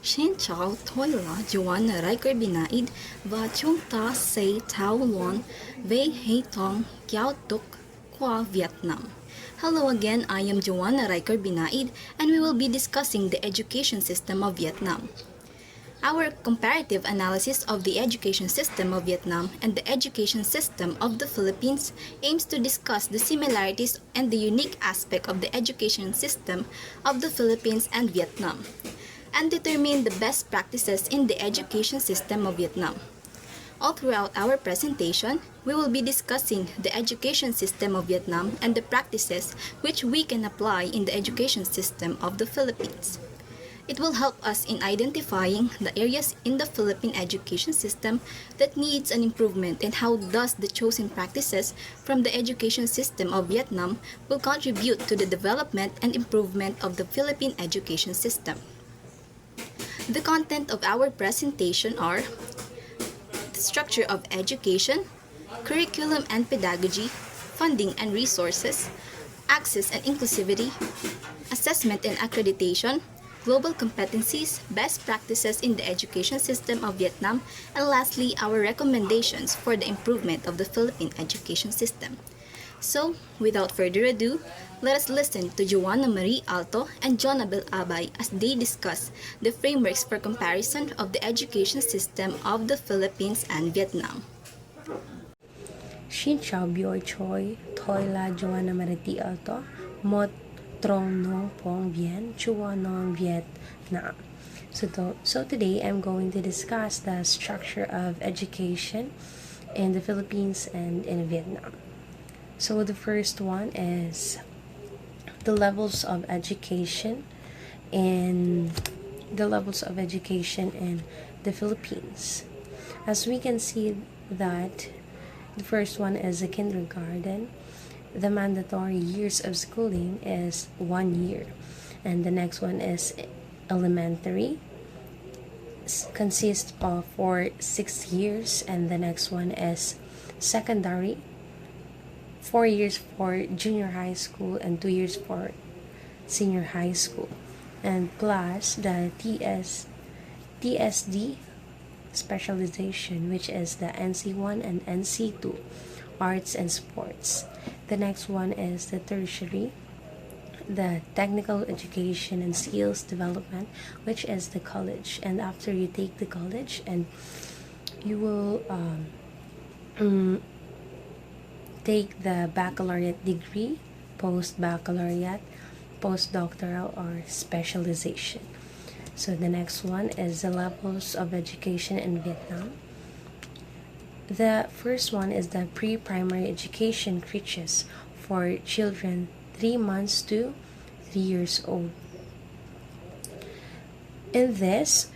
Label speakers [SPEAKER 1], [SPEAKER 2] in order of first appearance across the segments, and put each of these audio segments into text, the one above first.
[SPEAKER 1] Xin chào, tôi là Joanna Riker Binaid và chúng ta sẽ thảo luận về hệ thống giáo dục của Việt Nam. Hello again, I am Joanna Riker Binaid and we will be discussing the education system of Vietnam. Our comparative analysis of the education system of Vietnam and the education system of the Philippines aims to discuss the similarities and the unique aspect of the education system of the Philippines and Vietnam, and determine the best practices in the education system of Vietnam. All throughout our presentation, we will be discussing the education system of Vietnam and the practices which we can apply in the education system of the Philippines. It will help us in identifying the areas in the Philippine education system that needs an improvement and how thus the chosen practices from the education system of Vietnam will contribute to the development and improvement of the Philippine education system. The content of our presentation are the structure of education, curriculum and pedagogy, funding and resources, access and inclusivity, assessment and accreditation, global competencies, best practices in the education system of Vietnam, and lastly, our recommendations for the improvement of the Philippine education system. So, without further ado, let us listen to Joanna Marie Alto and Jonabel Abay as they discuss the frameworks for comparison of the education system of the Philippines and Vietnam.
[SPEAKER 2] Xin chào Bioi Choi, tôi là Joanna Marie Alto, một trong nông phong viên Chua non Việt Nam. So today I'm going to discuss the structure of education in the Philippines and in Vietnam. So the first one is the levels of education in the Philippines. As we can see that the first one is a kindergarten. The mandatory years of schooling is 1 year, and the next one is elementary, consists of for 6 years, and the next one is secondary, 4 years for junior high school and 2 years for senior high school, and plus the TSD specialization, which is the NC1 and NC2, arts and sports. The next one is the tertiary, the technical education and skills development, which is the college. And after you take the college, and you will take the baccalaureate degree, post-baccalaureate, postdoctoral, or specialization. So the next one is the levels of education in Vietnam. The first one is the pre-primary education creches for children 3 months to 3 years old. In this,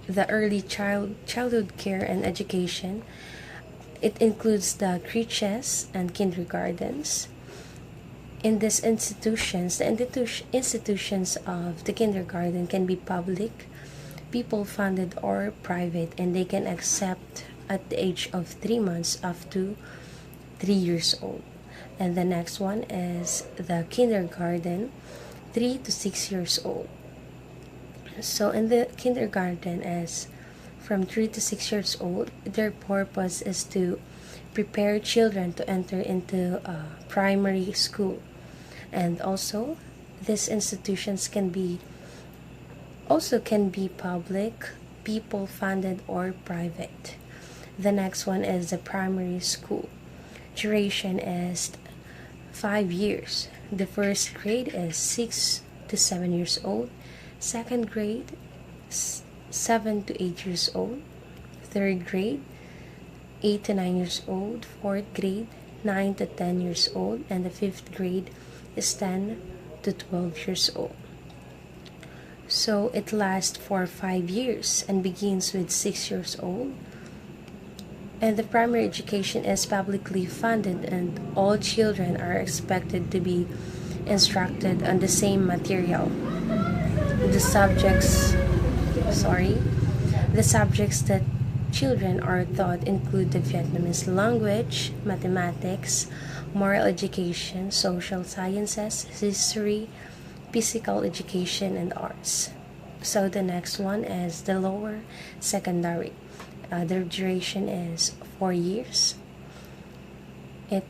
[SPEAKER 2] the early childhood care and education, it includes the creches and kindergartens. In these institutions, the institutions of the kindergarten can be public, people-funded, or private, and they can accept at the age of 3 months up to 3 years old. And the next one is the kindergarten, 3 to 6 years old. So in the kindergarten is from 3 to 6 years old. Their purpose is to prepare children to enter into primary school. And also, these institutions can be public, people funded, or private. The next one is the primary school. Duration is 5 years. The first grade is 6 to 7 years old. Second grade, 7 to 8 years old. Third grade, 8 to 9 years old. Fourth grade, 9 to 10 years old. And the fifth grade is 10 to 12 years old. So it lasts for 5 years and begins with 6 years old. And the primary education is publicly funded, and all children are expected to be instructed on the same material. The subjects that children are taught include the Vietnamese language, mathematics, moral education, social sciences, history, physical education, and arts. So the next one is the lower secondary. Their duration is 4 years. It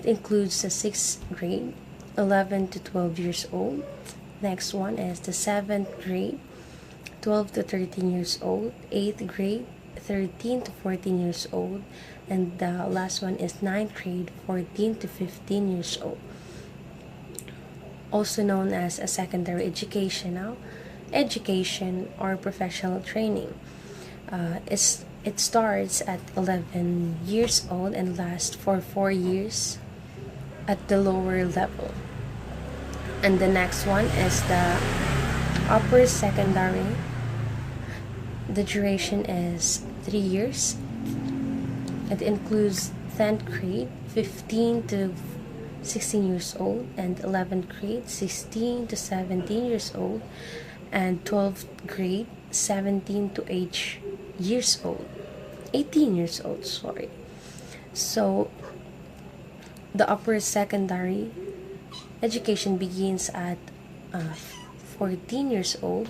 [SPEAKER 2] includes the sixth grade, 11 to 12 years old. Next one is the seventh grade, 12 to 13 years old. Eighth grade, 13 to 14 years old. And the last one is ninth grade, 14 to 15 years old. Also known as a secondary education or professional training. It starts at 11 years old and lasts for 4 years at the lower level. And the next one is the upper secondary. The duration is 3 years. It includes 10th grade, 15 to 16 years old, and 11th grade, 16 to 17 years old, and 12th grade, 17 to 8 years old. 18 years old, sorry. So, the upper secondary education begins at 14 years old,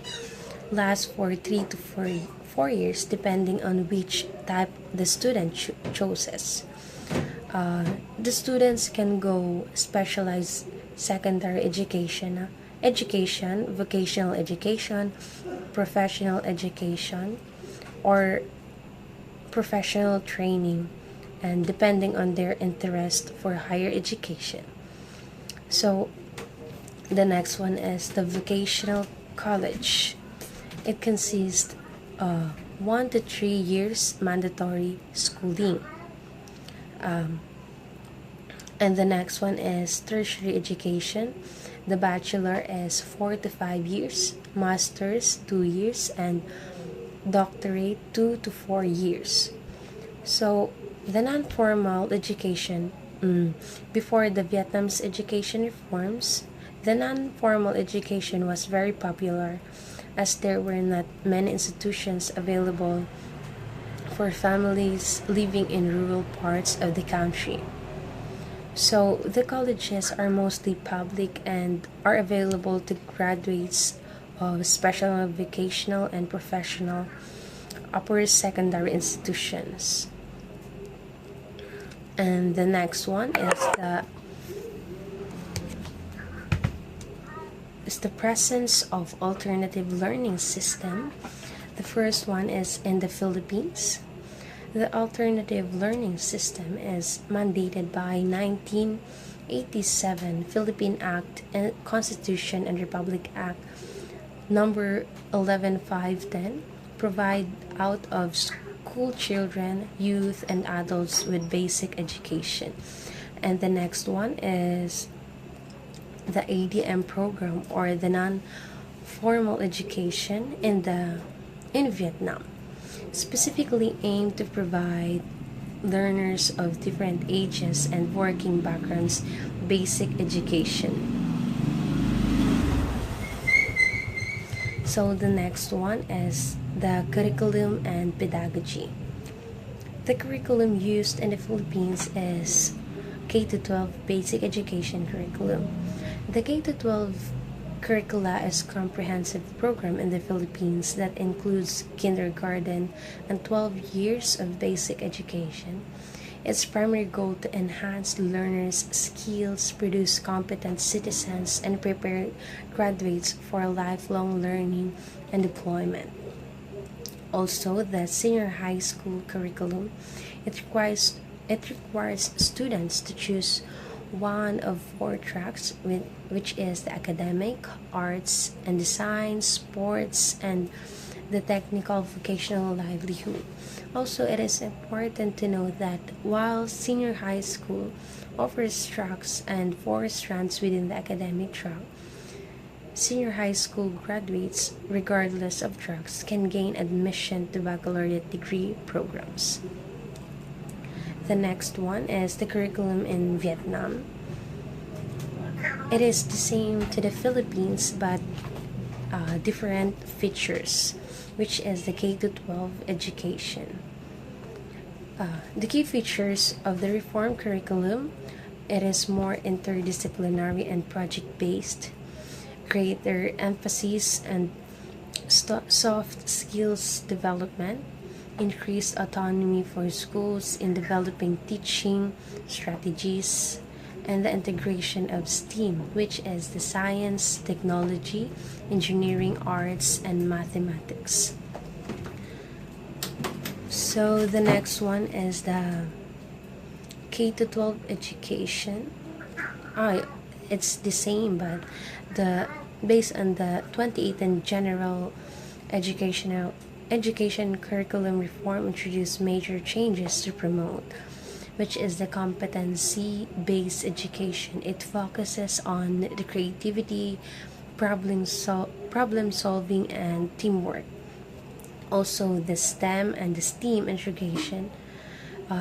[SPEAKER 2] lasts for 3 to 4 years depending on which type the student chooses. The students can go specialized secondary education, vocational education, professional education, or professional training, and depending on their interest for higher education. So the next one is the vocational college. It consists of 1 to 3 years mandatory schooling. And the next one is tertiary education. The bachelor is 4 to 5 years, master's 2 years, and doctorate 2 to 4 years. So the non-formal education, before the Vietnam's education reforms, the non-formal education was very popular as there were not many institutions available for families living in rural parts of the country. So the colleges are mostly public and are available to graduates of special vocational and professional upper secondary institutions. And the next one is the presence of alternative learning system. The first one is in the Philippines. The alternative learning system is mandated by 1987 Philippine Act and Constitution and Republic Act number 11510, provide out of school children, youth, and adults with basic education. And the next one is the ADM program, or the non-formal education in Vietnam, specifically aimed to provide learners of different ages and working backgrounds basic education. So the next one is the curriculum and pedagogy. The curriculum used in the Philippines is K-12 basic education curriculum. The K-12 curricula is a comprehensive program in the Philippines that includes kindergarten and 12 years of basic education. Its primary goal to enhance learners' skills, produce competent citizens, and prepare graduates for lifelong learning and deployment. Also, the senior high school curriculum, it requires students to choose one of 4 tracks, which is the academic, arts and design, sports, and the technical vocational livelihood. Also, it is important to note that while senior high school offers tracks and 4 strands within the academic track, senior high school graduates, regardless of tracks, can gain admission to baccalaureate degree programs. The next one is the curriculum in Vietnam. It is the same to the Philippines but different features, which is the K-12 education. The key features of the reform curriculum, it is more interdisciplinary and project-based, greater emphasis and soft skills development, increased autonomy for schools in developing teaching strategies, and the integration of STEAM, which is the science, technology, engineering, arts, and mathematics. So the next one is the K to 12 education. It's the same, but the based on the 2018 general education curriculum reform introduced major changes to promote, which is the competency based education. It focuses on the creativity, problem solving, and teamwork. Also, the STEM and the STEAM integration,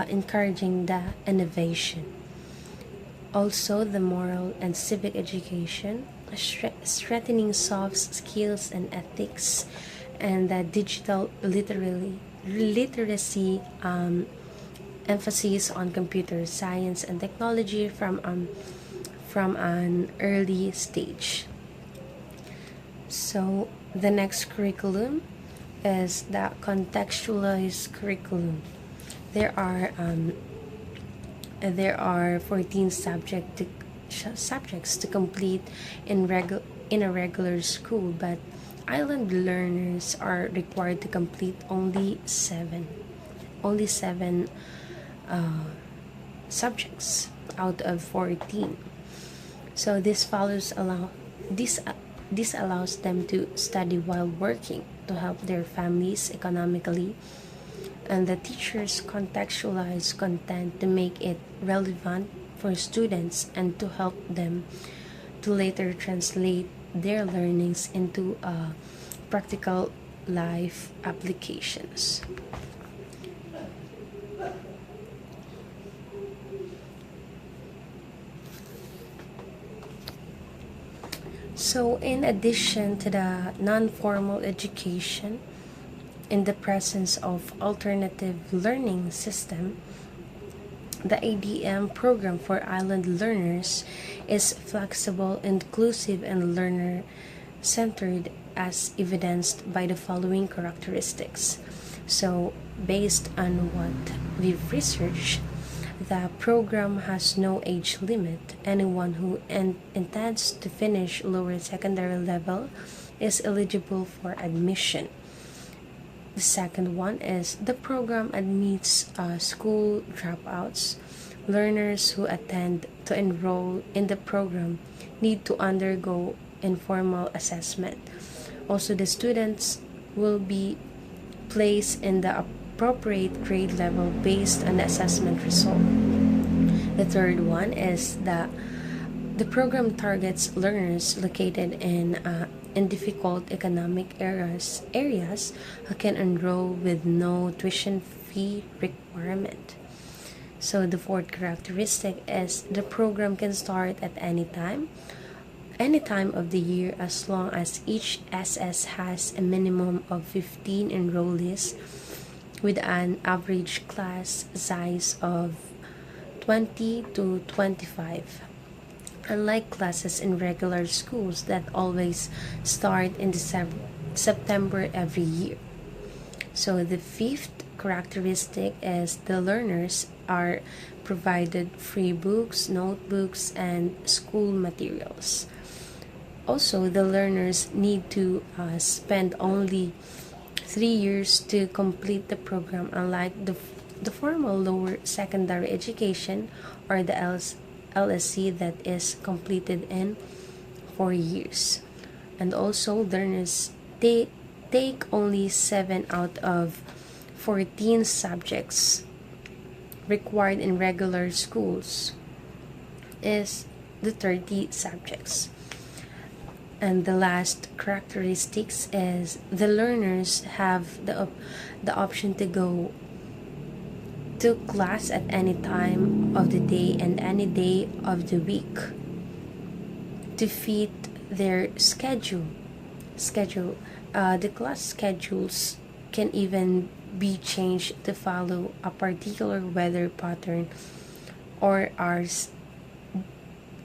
[SPEAKER 2] encouraging the innovation. Also, the moral and civic education, strengthening soft skills and ethics, and the digital literacy, emphasis on computer science and technology from an early stage. So the next curriculum is the contextualized curriculum. There are 14 subjects to complete in a regular school, but island learners are required to complete only seven subjects out of 14. So this allows them to study while working to help their families economically, and the teachers contextualize content to make it relevant for students and to help them to later translate their learnings into practical life applications. So, in addition to the non formal education, in the presence of alternative learning system, the ADM program for island learners is flexible, inclusive, and learner centered as evidenced by the following characteristics. So, based on what we've researched, the program has no age limit. Anyone who intends to finish lower secondary level is eligible for admission. The second one is the program admits school dropouts. Learners who attend to enroll in the program need to undergo informal assessment. Also, the students will be placed in the appropriate grade level based on the assessment result. The third one is the program targets learners located in difficult economic areas who can enroll with no tuition fee requirement. So the fourth characteristic is the program can start at any time of the year, as long as each SS has a minimum of 15 enrollees with an average class size of 20 to 25. Unlike classes in regular schools that always start in September every year. So the fifth characteristic is the learners are provided free books, notebooks, and school materials. Also, the learners need to spend only 3 years to complete the program, unlike the formal lower secondary education or the LSC that is completed in 4 years. And also, learners take only 7 out of 14 subjects required in regular schools is the 30 subjects. And the last characteristics is the learners have the option to go to class at any time of the day and any day of the week to fit their schedule. The class schedules can even be changed to follow a particular weather pattern or hours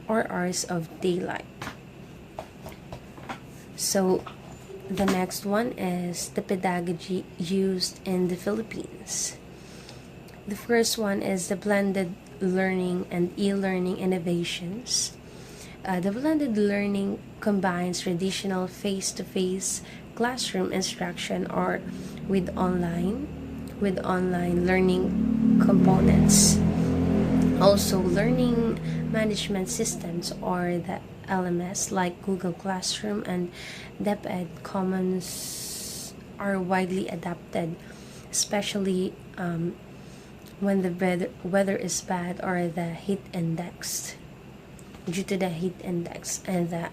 [SPEAKER 2] of daylight. So The next one is the pedagogy used in the Philippines. The first one is the blended learning and e-learning innovations. The blended learning combines traditional face-to-face classroom instruction or with online learning components. Also, learning management systems or the LMS like Google Classroom and DepEd Commons are widely adapted, especially when the weather is bad or the heat index. Due to the heat index and the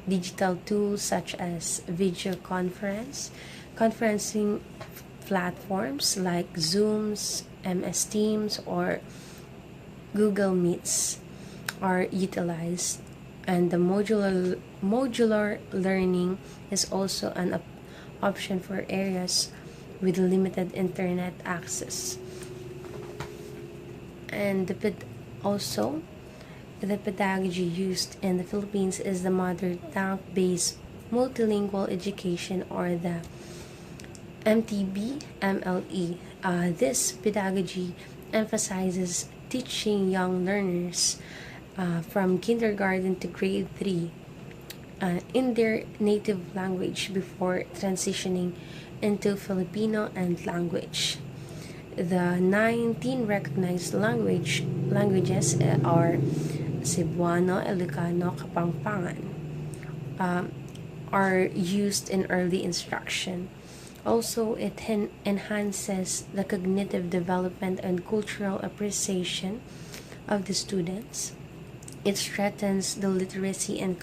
[SPEAKER 2] digital tools such as video conferencing platforms like Zooms, MS Teams, or Google Meets are utilized, and the modular learning is also an option for areas with limited internet access. And also the pedagogy used in the Philippines is the mother tongue-based multilingual education or the MTB-MLE. This pedagogy emphasizes teaching young learners from kindergarten to grade 3 in their native language before transitioning into Filipino and language. The 19 recognized languages are Cebuano, Ilocano, Kapampangan, are used in early instruction. Also, it enhances the cognitive development and cultural appreciation of the students. It strengthens the literacy and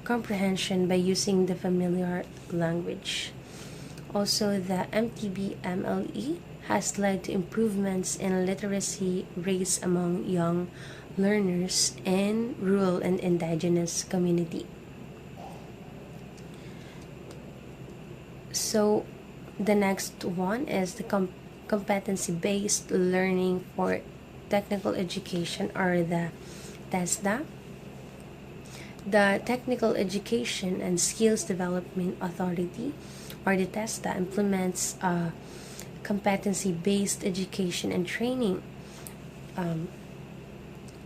[SPEAKER 2] comprehension by using the familiar language. Also, the MTB-MLE has led to improvements in literacy rates among young learners in rural and indigenous community. So the next one is the competency-based learning for technical education or the TESDA. The Technical Education and Skills Development Authority or the TESDA implements competency-based education and training.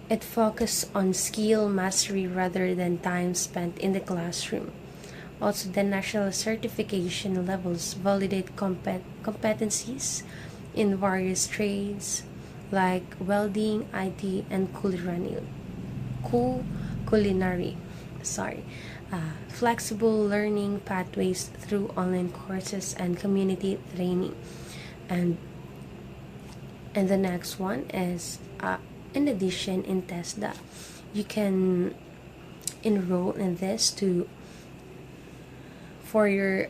[SPEAKER 2] It focuses on skill mastery rather than time spent in the classroom. Also, the national certification levels validate competencies in various trades like welding, IT, and culinary. Flexible learning pathways through online courses and community training. And the next one is, in addition, in TESDA, you can enroll in this for your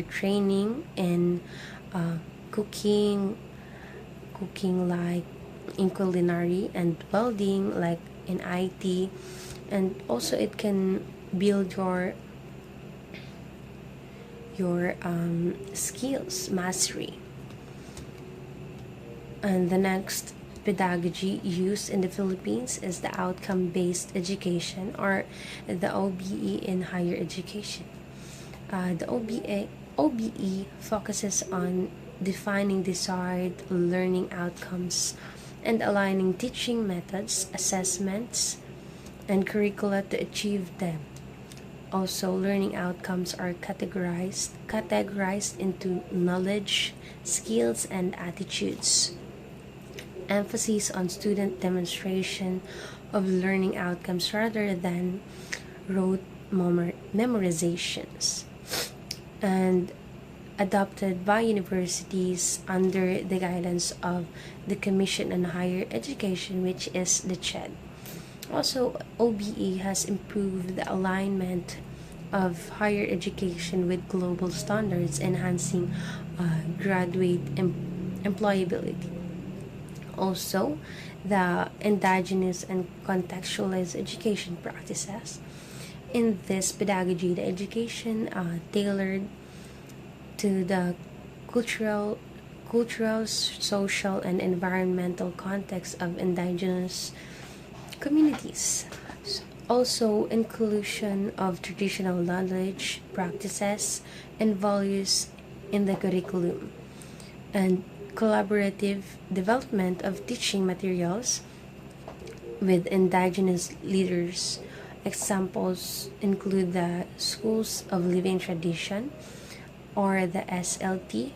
[SPEAKER 2] training in cooking like in culinary, and welding like in IT, and also it can build your skills mastery. And the next pedagogy used in the Philippines is the outcome-based education or the OBE in higher education. The OBE focuses on defining desired learning outcomes and aligning teaching methods, assessments, and curricula to achieve them. Also, learning outcomes are categorized into knowledge, skills, and attitudes. Emphasis on student demonstration of learning outcomes rather than rote memorizations, and adopted by universities under the guidance of the Commission on Higher Education, which is the CHED. Also, OBE has improved the alignment of higher education with global standards, enhancing graduate employability. Also, the indigenous and contextualized education practices. In this pedagogy, the education tailored to the cultural, social, and environmental context of indigenous communities. Also, inclusion of traditional knowledge, practices, and values in the curriculum, and collaborative development of teaching materials with indigenous leaders. Examples include the Schools of Living Tradition or the SLT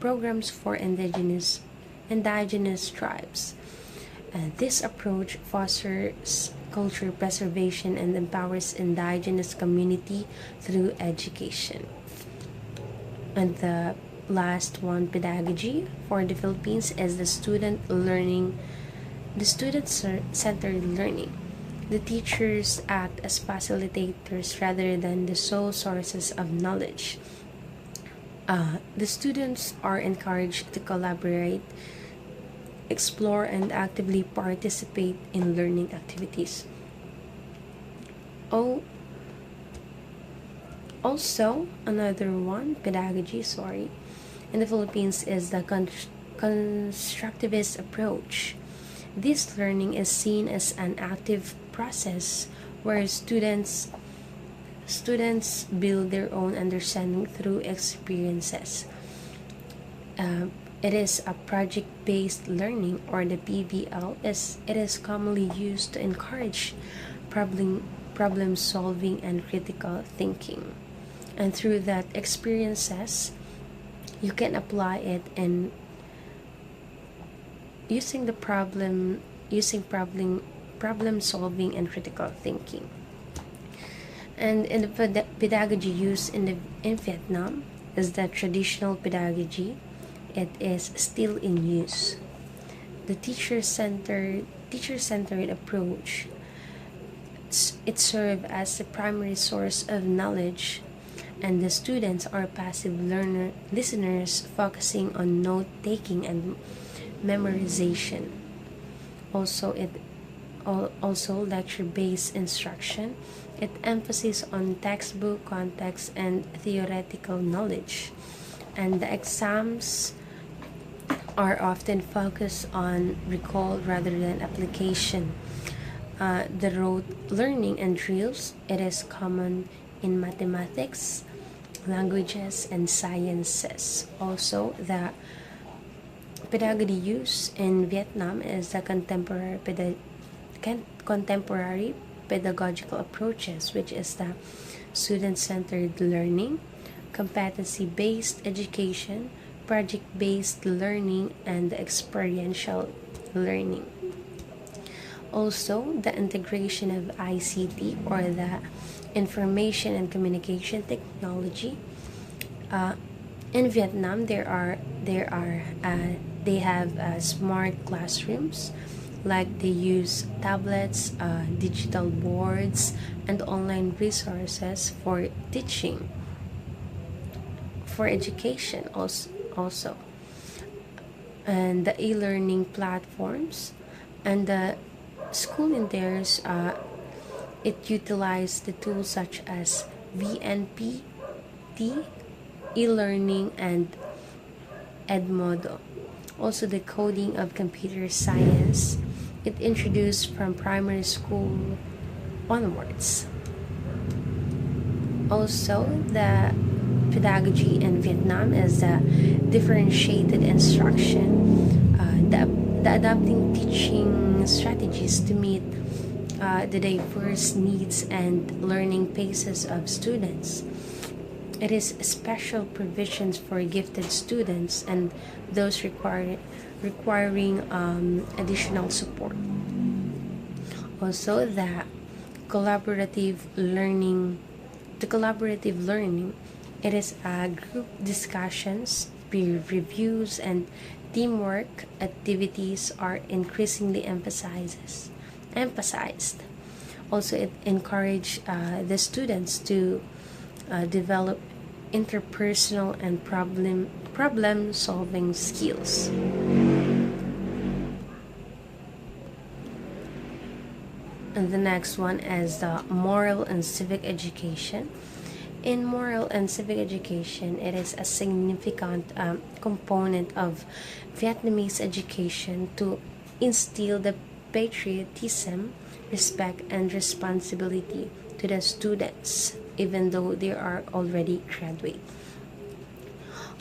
[SPEAKER 2] programs for indigenous tribes. This approach fosters culture preservation and empowers indigenous community through education. And the last one, pedagogy for the Philippines, is the student-centered learning. The teachers act as facilitators rather than the sole sources of knowledge. The students are encouraged to collaborate, explore, and actively participate in learning activities. Oh, also, another one, pedagogy, in the Philippines is the constructivist approach. This learning is seen as an active process where students build their own understanding through experiences. It is a project-based learning, or the PBL. It is commonly used to encourage problem solving and critical thinking. And through that experiences, you can apply it in using problem solving and critical thinking. And in the pedagogy used in Vietnam is the traditional pedagogy. It is still in use. The teacher-centered approach, it serves as the primary source of knowledge, and the students are passive listeners focusing on note taking and memorization. Also lecture-based instruction. It emphasizes on textbook context and theoretical knowledge, and the exams are often focused on recall rather than application. The rote learning and drills, it is common in mathematics, languages, and sciences. Also, the pedagogy used in Vietnam is the contemporary pedagogical approaches, which is the student-centered learning, competency-based education, project-based learning, and experiential learning. Also, the integration of ICT, or the information and communication technology. In Vietnam, they have smart classrooms, like they use tablets, digital boards, and online resources for teaching, for education also. And the e-learning platforms and the school in theirs, it utilized the tools such as VNPT, e-learning, and Edmodo. Also, the coding of computer science, it introduced from primary school onwards. Also, the pedagogy in Vietnam is the differentiated instruction, the adapting teaching strategies to meet the diverse needs and learning paces of students. It is special provisions for gifted students and those requiring additional support. Also, collaborative learning, the collaborative learning, it is group discussions, peer reviews, and teamwork activities are increasingly emphasized. Also, it encouraged the students to develop interpersonal and problem solving skills. And the next one is the moral and civic education. In moral and civic education, it is a significant component of Vietnamese education to instill the patriotism, respect, and responsibility to the students, even though they are already graduate.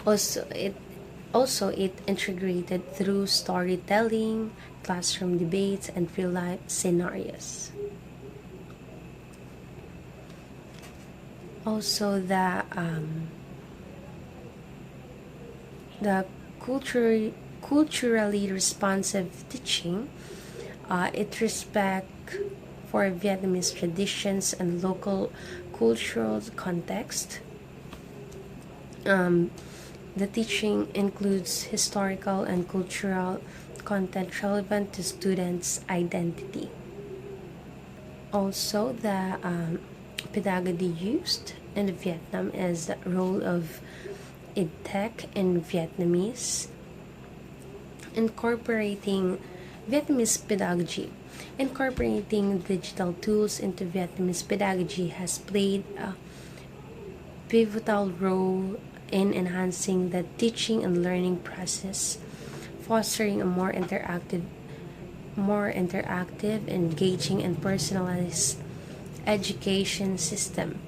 [SPEAKER 2] Also, it integrated through storytelling, classroom debates, and real life scenarios. Also, the culturally responsive teaching, it respect for Vietnamese traditions and local cultural context. Um, the teaching includes historical and cultural content relevant to students' identity. Also, the pedagogy used in Vietnam is the role of EdTech in Vietnamese, incorporating Vietnamese pedagogy. Incorporating digital tools into Vietnamese pedagogy has played a pivotal role in enhancing the teaching and learning process, fostering a more interactive, engaging, and personalized education system.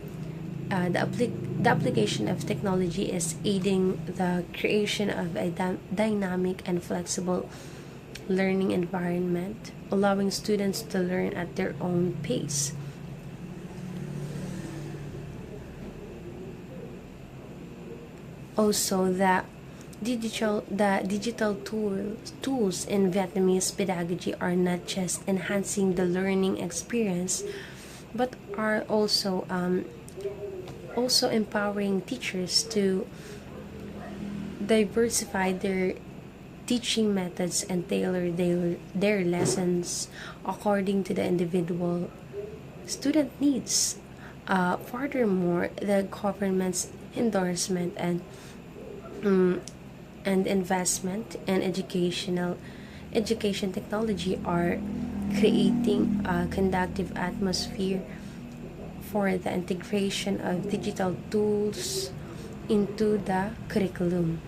[SPEAKER 2] The application of technology is aiding the creation of a dynamic and flexible learning environment, allowing students to learn at their own pace. Also, the digital tools in Vietnamese pedagogy are not just enhancing the learning experience, but are also empowering teachers to diversify their teaching methods and tailor their lessons according to the individual student needs. Furthermore, the government's endorsement mm, and investment in education technology are creating a conducive atmosphere for the integration of digital tools into the curriculum.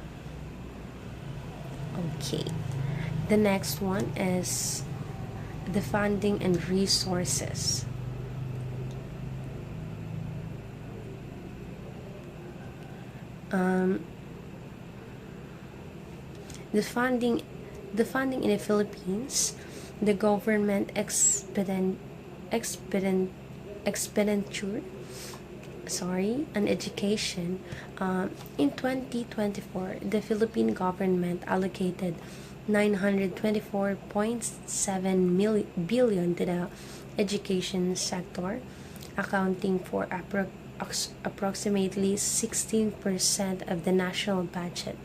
[SPEAKER 2] Okay, the next one is the funding and resources. Um, the funding the funding in the Philippines, the government expedient expenditure on education. In 2024, the Philippine government allocated 924.7 billion to the education sector, accounting for approximately 16% of the national budget.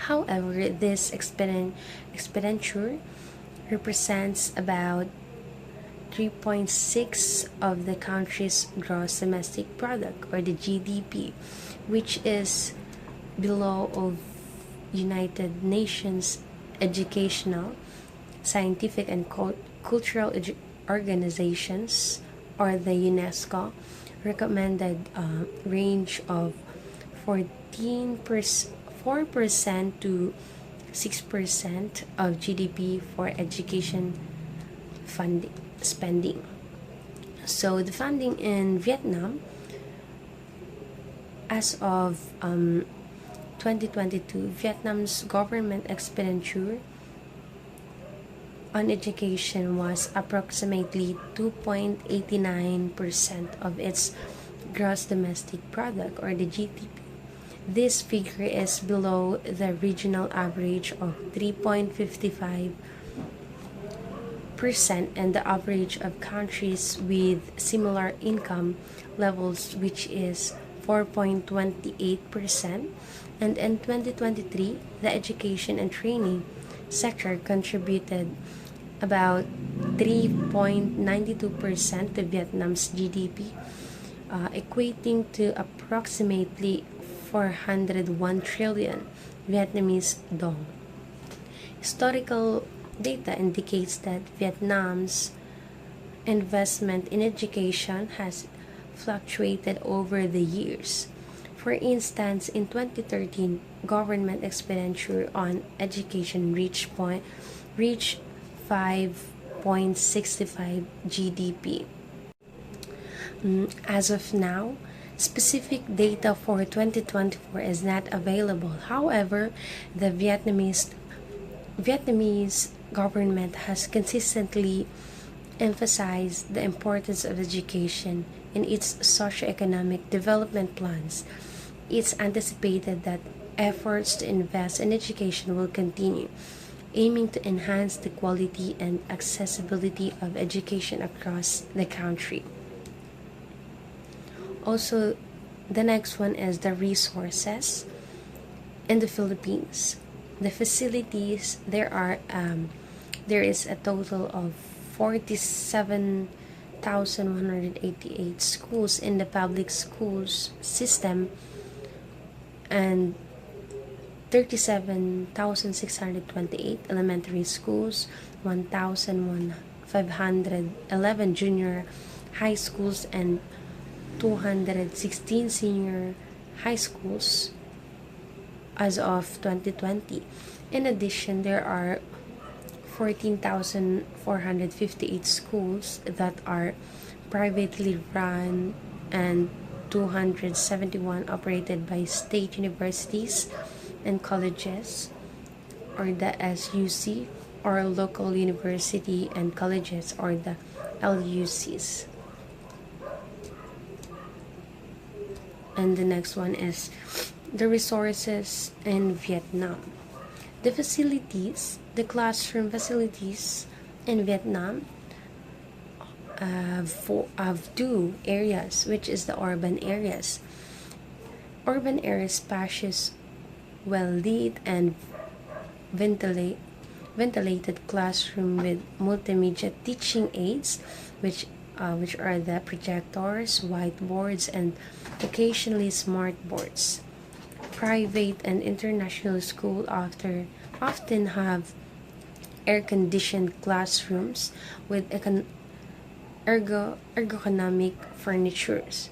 [SPEAKER 2] However, this expenditure represents about 3.6 of the country's gross domestic product, or the GDP, which is below of United Nations educational, scientific, and cultural organizations, or the UNESCO recommended range of 4% to 6% of GDP for education funding spending. So the funding in Vietnam as of 2022, Vietnam's government expenditure on education was approximately 2.89% of its gross domestic product, or the GDP. This figure is below the regional average of 3.55% and the average of countries with similar income levels, which is 4.28%. And in 2023, the education and training sector contributed about 3.92% to Vietnam's GDP, equating to approximately 401 trillion Vietnamese dong. Historical data indicates that Vietnam's investment in education has fluctuated over the years. For instance, in 2013, government expenditure on education reached 5.65 GDP. As of now, specific data for 2024 is not available. However, the Vietnamese government has consistently emphasized the importance of education in its socioeconomic development plans. It's anticipated that efforts to invest in education will continue, aiming to enhance the quality and accessibility of education across the country. Also, the next one is the resources in the Philippines. The facilities there is a total of 47,188 schools in the public schools system and 37,628 elementary schools, 1,511 junior high schools, and 216 senior high schools as of 2020. In addition, there are 14,458 schools that are privately run and 271 operated by state universities and colleges, or the SUC, or local university and colleges, or the LUCs. And the next one is the resources in Vietnam. The classroom facilities in Vietnam have two areas, which is the urban areas. Urban areas spacious, well lit and ventilated classroom with multimedia teaching aids, which are the projectors, whiteboards, and occasionally smart boards. Private and international schools often have air-conditioned classrooms with ergonomic furnitures.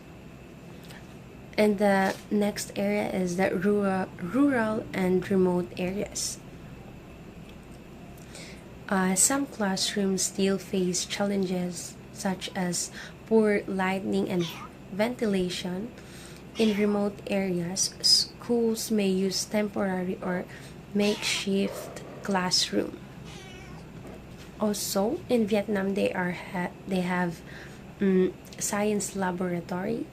[SPEAKER 2] And the next area is the rural and remote areas. Some classrooms still face challenges such as poor lighting and ventilation. In remote areas, schools may use temporary or makeshift classroom. Also, in Vietnam, they have science laboratory.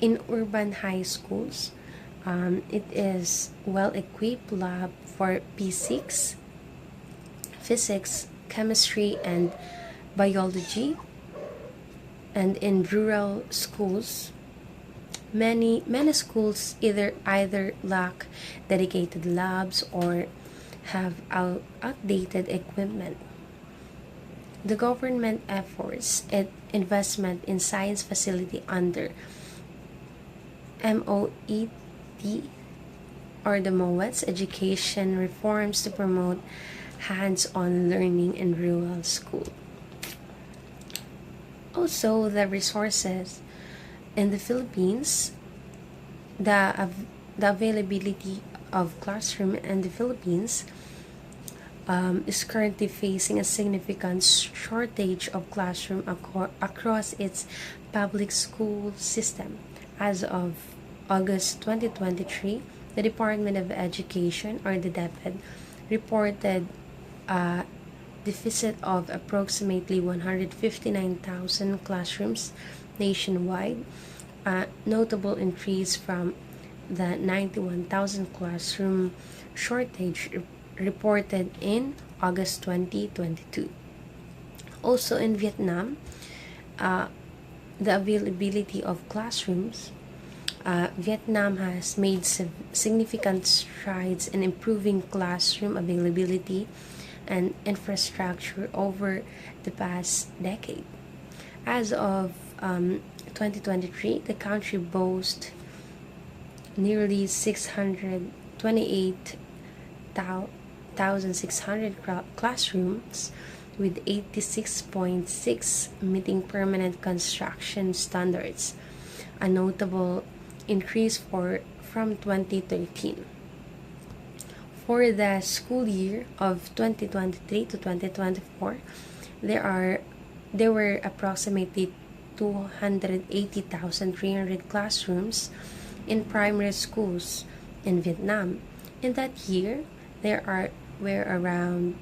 [SPEAKER 2] In urban high schools, it is well-equipped lab for physics, chemistry, and biology. And in rural schools, many schools either lack dedicated labs or have outdated equipment. The government efforts and investment in science facility under MOET, or the MOET's education reforms to promote hands-on learning in rural school. Also, the resources in the Philippines, the availability of classroom in the Philippines is currently facing a significant shortage of classroom across its public school system. As of August 2023, the Department of Education, or the DepEd, reported a deficit of approximately 159,000 classrooms nationwide, a notable increase from the 91,000 classroom shortage reported in August 2022. Also in Vietnam, the availability of classrooms, Vietnam has made significant strides in improving classroom availability and infrastructure over the past decade. As of 2023, the country boasts nearly 628,600 classrooms, with 86.6 meeting permanent construction standards, a notable increase from 2013. For the school year of 2023 to 2024, there were approximately 280,300 classrooms in primary schools in Vietnam. In that year, there were around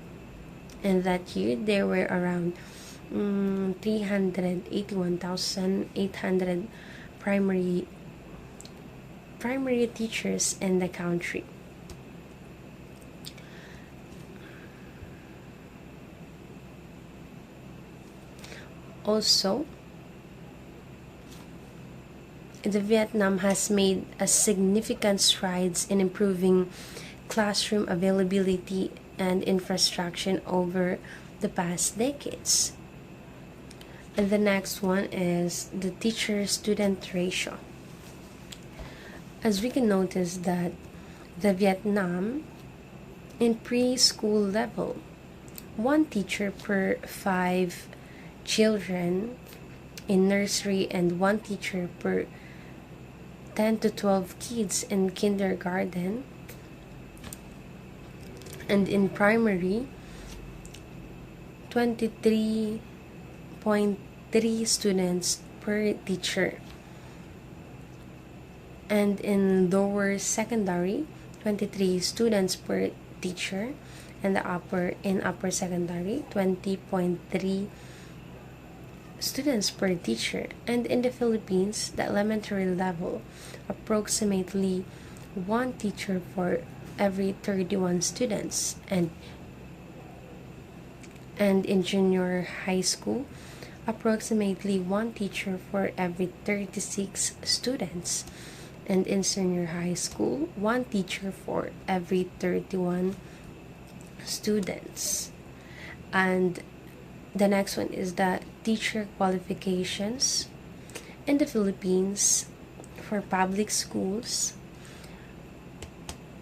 [SPEAKER 2] 381,800 primary teachers in the country. Also, Vietnam has made a significant strides in improving classroom availability and infrastructure over the past decades. And the next one is the teacher-student ratio. As we can notice that the Vietnam in preschool level, one teacher per 5 children in nursery and one teacher per 10 to 12 kids in kindergarten, and in primary 23.3 students per teacher, and in lower secondary 23 students per teacher, and upper secondary 20.3 students per teacher. And in the Philippines, the elementary level, approximately one teacher for every 31 students, and in junior high school, approximately one teacher for every 36 students, and in senior high school, one teacher for every 31 students. And the next one is the teacher qualifications. In the Philippines, for public schools,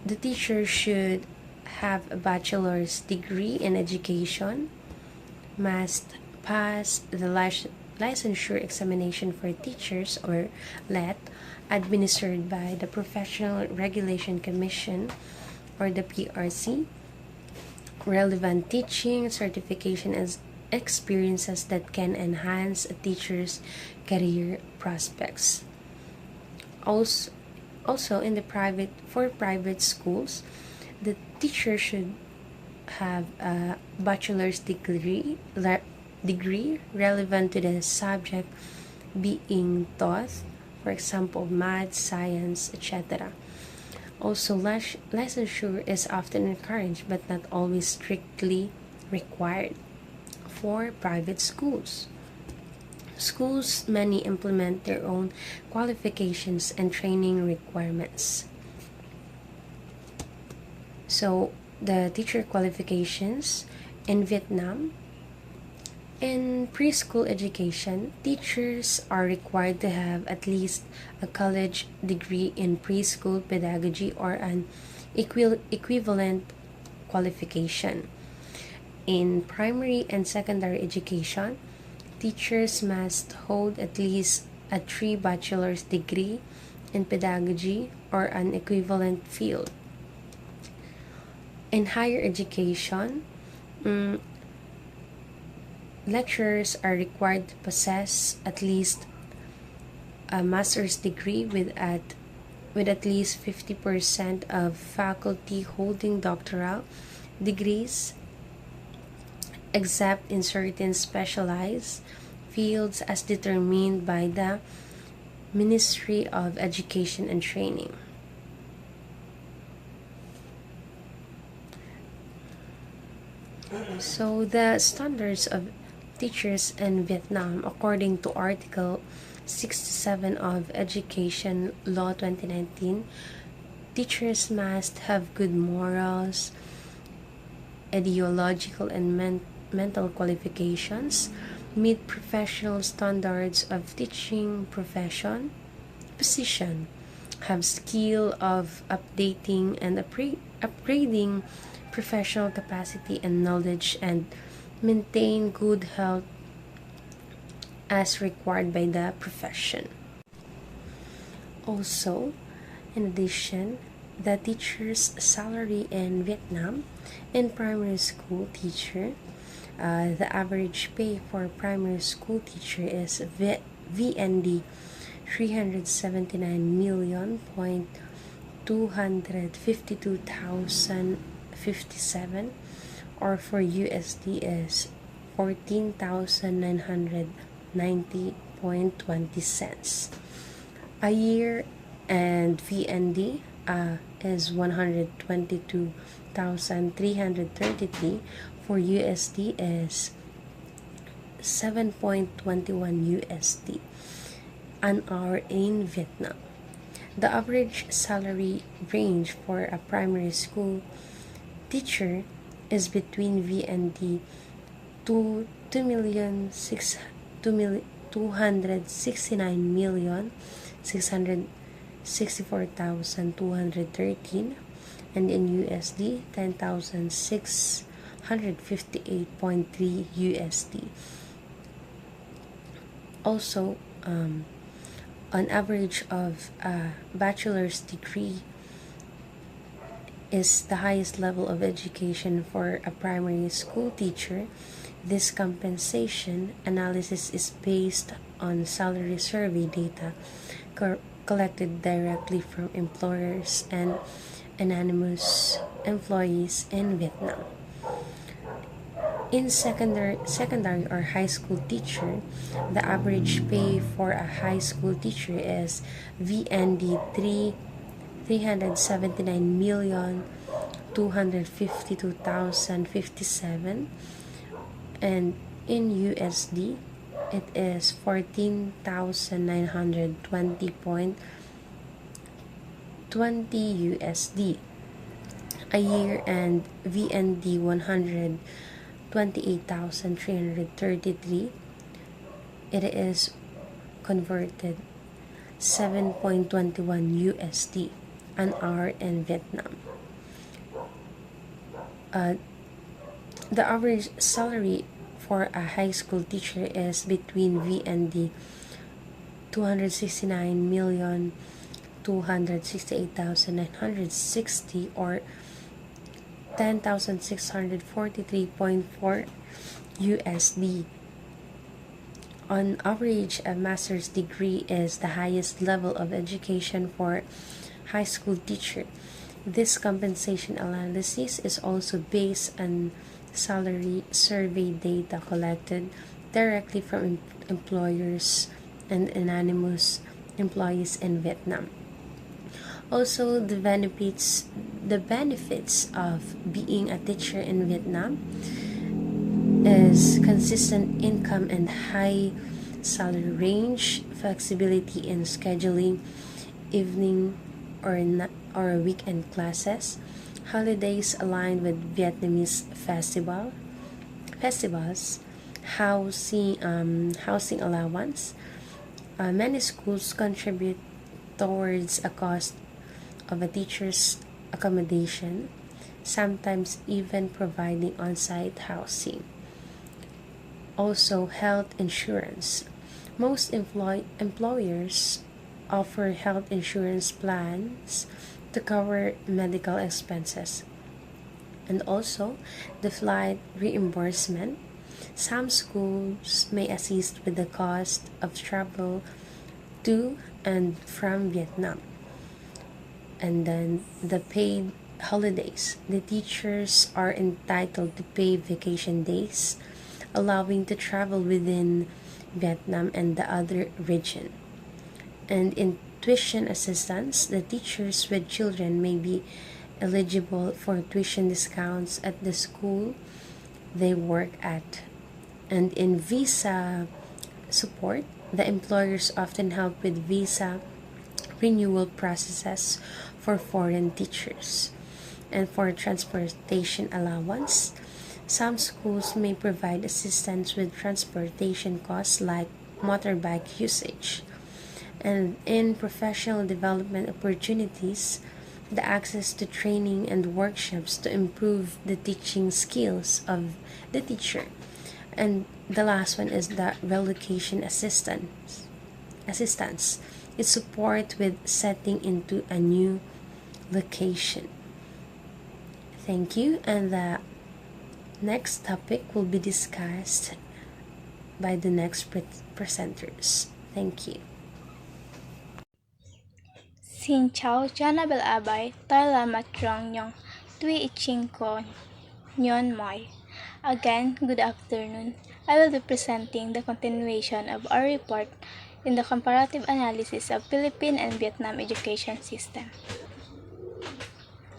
[SPEAKER 2] the teacher should have a bachelor's degree in education, must pass the licensure examination for teachers, or LET, administered by the Professional Regulation Commission, or the PRC, relevant teaching certification as experiences that can enhance a teacher's career prospects. Also in the private schools, the teacher should have a bachelor's degree relevant to the subject being taught, for example, math, science, etc. Also, licensure is often encouraged but not always strictly required. For private schools, many implement their own qualifications and training requirements. So, the teacher qualifications in Vietnam. In preschool education, teachers are required to have at least a college degree in preschool pedagogy or an equivalent qualification. In primary and secondary education, teachers must hold at least a 3 bachelor's degree in pedagogy or an equivalent field. In higher education, lecturers are required to possess at least a master's degree with at least 50% of faculty holding doctoral degrees, except in certain specialized fields as determined by the Ministry of Education and Training. So the standards of teachers in Vietnam, according to Article 67 of Education Law 2019, teachers must have good morals, ideological and mental qualifications, meet professional standards of teaching position, have skill of updating and upgrading professional capacity and knowledge, and maintain good health as required by the profession. Also, in addition, the teacher's salary in Vietnam. In primary school teacher, the average pay for primary school teacher is VND 379 million point 252,057, or for USD is 14,990.20 a year, and VND is 122,333, for USD is 7.21 USD an hour in Vietnam. The average salary range for a primary school teacher is between VND to 2,664,213, and in USD 10,658.3 USD. Also, an average of a bachelor's degree is the highest level of education for a primary school teacher. This compensation analysis is based on salary survey data collected directly from employers and anonymous employees in Vietnam. In secondary or high school teacher, the average pay for a high school teacher is VND 379 million 252,057, and in USD it is 14,920.20 USD a year, and VND 128,333, it is converted 7.21 USD an hour in Vietnam. The average salary for a high school teacher is between VND 269 million 268,960, or 10,643.4 USD. On average, a master's degree is the highest level of education for high school teacher. This compensation analysis is also based on salary survey data collected directly from employers and anonymous employees in Vietnam. Also, the benefits of being a teacher in Vietnam is consistent income and high salary range, flexibility in scheduling evening or weekend classes, holidays aligned with Vietnamese festivals, housing allowance. Many schools contribute towards a cost of a teacher's accommodation, sometimes even providing on-site housing. Also, health insurance. Most employers offer health insurance plans to cover medical expenses, and also the flight reimbursement. Some schools may assist with the cost of travel to and from Vietnam. And then the paid holidays. The teachers are entitled to paid vacation days, allowing to travel within Vietnam and the other region. And in tuition assistance, the teachers with children may be eligible for tuition discounts at the school they work at. And in visa support, the employers often help with visa renewal processes for foreign teachers. And for transportation allowance, some schools may provide assistance with transportation costs like motorbike usage. And in professional development opportunities, the access to training and workshops to improve the teaching skills of the teacher. And the last one is the relocation assistance. It's support with setting into a new location. Thank you, and the next topic will be discussed by the next presenters. Thank you.
[SPEAKER 3] Xin chào cho na bel abay, tôi là mặt trong nhong tui iching ko nyon moi. Again, good afternoon. I will be presenting the continuation of our report in the comparative analysis of Philippine and Vietnam education system.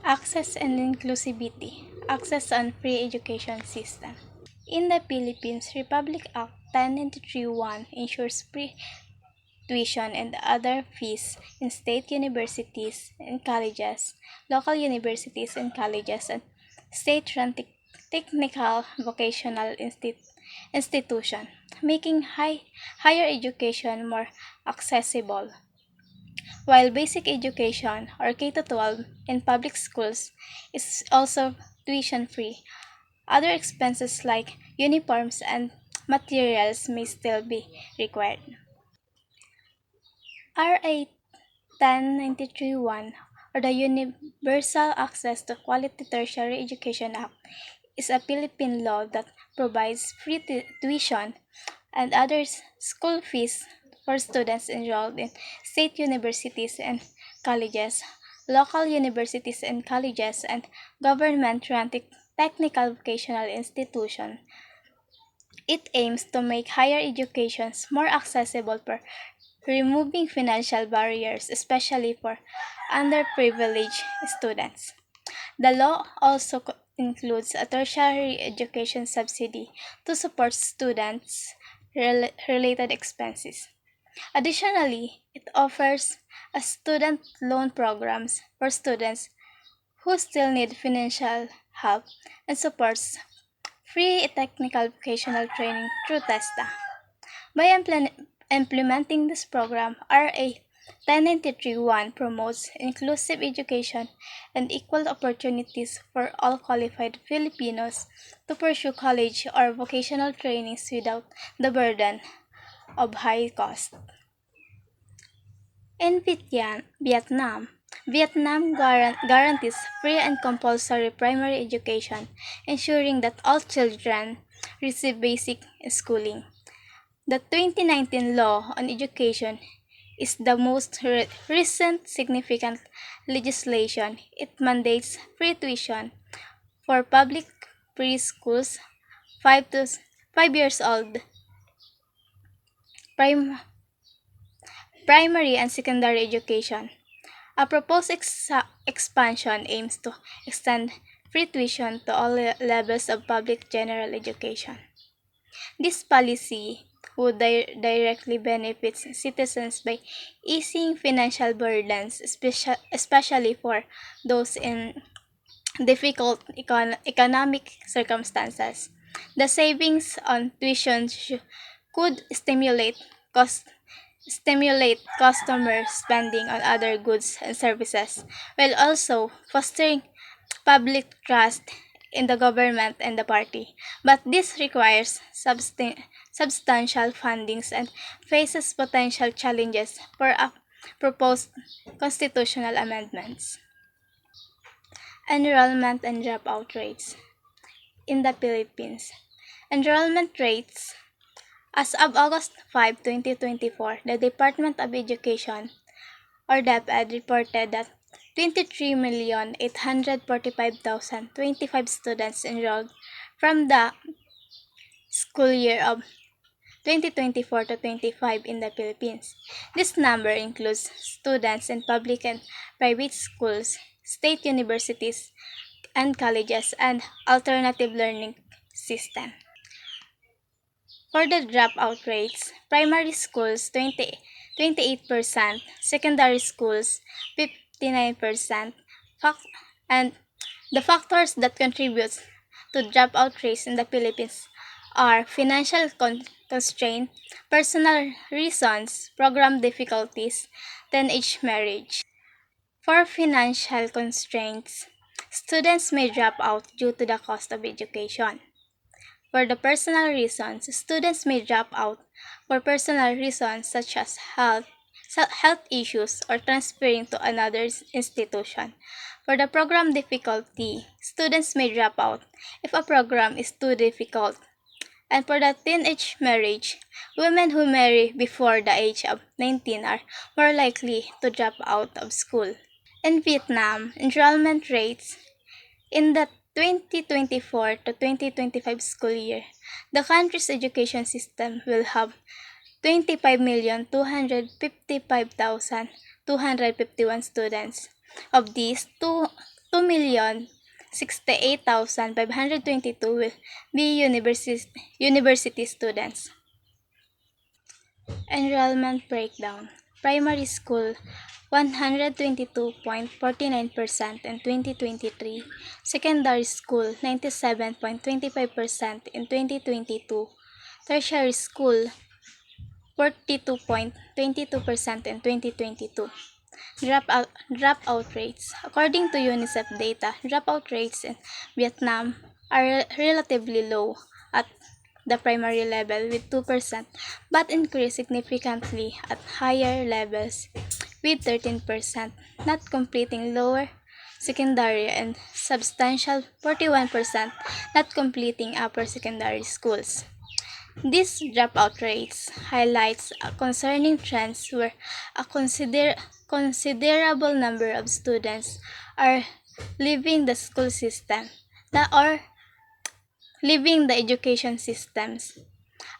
[SPEAKER 3] Access and inclusivity. Access on free education system. In the Philippines, Republic Act 1093-1 ensures free tuition and other fees in state universities and colleges, local universities and colleges, and state-run technical vocational institution, making higher education more accessible. While basic education, or K-12, in public schools is also tuition-free, other expenses like uniforms and materials may still be required. RA 1093-1, or the Universal Access to Quality Tertiary Education Act, is a Philippine law that provides free tuition and other school fees for students enrolled in state universities and colleges, local universities and colleges, and government-run technical vocational institutions. It aims to make higher education more accessible for removing financial barriers, especially for underprivileged students. The law also includes a tertiary education subsidy to support students' related expenses. Additionally, it offers a student loan programs for students who still need financial help and supports free technical vocational training through TESTA. By implementing this program, RA 1093-1 promotes inclusive education and equal opportunities for all qualified Filipinos to pursue college or vocational trainings without the burden of high cost. In Vietnam guarantees free and compulsory primary education, ensuring that all children receive basic schooling. The 2019 Law on Education is the most recent significant legislation. It mandates free tuition for public preschools 5 years old, primary and secondary education. A proposed expansion aims to extend free tuition to all levels of public general education. This policy would directly benefit citizens by easing financial burdens, especially for those in difficult economic circumstances. The savings on tuition could cost stimulate customer spending on other goods and services, while also fostering public trust in the government and the party. But this requires substantial fundings and faces potential challenges for proposed constitutional amendments. Enrollment and dropout rates in the Philippines. Enrollment rates. As of August 5, 2024, the Department of Education, or DepEd, reported that 23,845,025 students enrolled from the school year of 2024 to 25 in the Philippines. This number includes students in public and private schools, state universities and colleges, and alternative learning system. For the dropout rates, primary schools 28%, secondary schools 59%, and the factors that contribute to dropout rates in the Philippines are financial constraint, personal reasons, program difficulties, teenage marriage. For financial constraints, students may drop out due to the cost of education. For the personal reasons, students may drop out for personal reasons such as health, health issues, or transferring to another institution. For the program difficulty, students may drop out if a program is too difficult. And for the teenage marriage, women who marry before the age of 19 are more likely to drop out of school. In Vietnam, enrollment rates in the 2024 to 2025 school year, the country's education system will have 25,255,251 students. Of these, 2,068,522 will be university students. Enrollment breakdown. Primary school 122.49% in 2023, secondary school 97.25% in 2022, tertiary school 42.22% in 2022. Dropout rates. According to UNICEF data, dropout rates in Vietnam are relatively low at the primary level with 2%, but increase significantly at higher levels with 13%, not completing lower secondary and substantial 41% not completing upper secondary schools. These dropout rates highlights a concerning trends where a considerable number of students are leaving the school system or leaving the education systems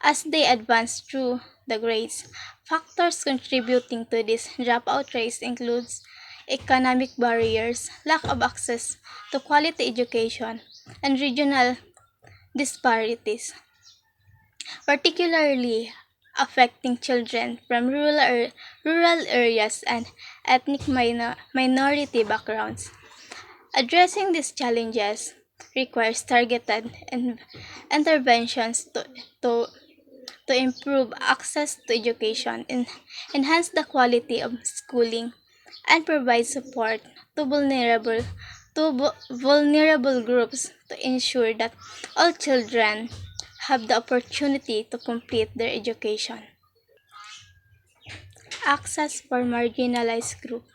[SPEAKER 3] as they advance through the grades. Factors contributing to this dropout rates includes economic barriers, lack of access to quality education, and regional disparities, particularly affecting children from rural areas and ethnic minority backgrounds. Addressing these challenges requires targeted interventions to improve access to education, enhance the quality of schooling, and provide support to vulnerable groups to ensure that all children have the opportunity to complete their education. Access for marginalized groups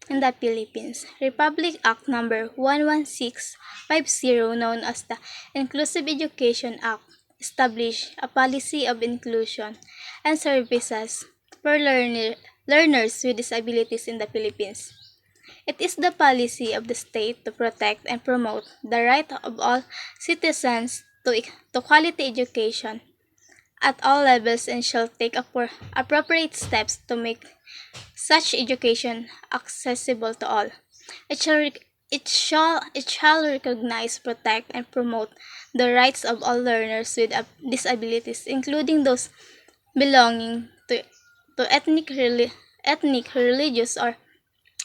[SPEAKER 3] in the Philippines. Republic Act Number 11650, known as the Inclusive Education Act, established a policy of inclusion and services for learners with disabilities in the Philippines. It is the policy of the state to protect and promote the right of all citizens to quality education at all levels and shall take appropriate steps to make such education accessible to all. It shall recognize, protect, and promote the rights of all learners with disabilities, including those belonging to ethnic, religious, or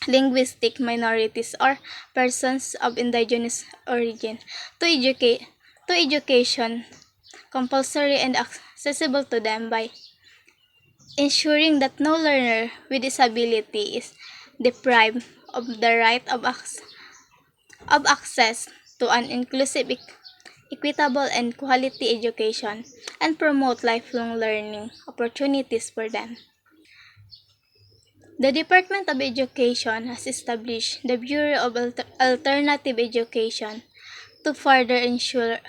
[SPEAKER 3] linguistic minorities or persons of indigenous origin, to education compulsory and accessible to them by ensuring that no learner with disability is deprived of the right of access to an inclusive, equitable, and quality education, and promote lifelong learning opportunities for them. The Department of Education has established the Bureau of Alternative Education to further ensure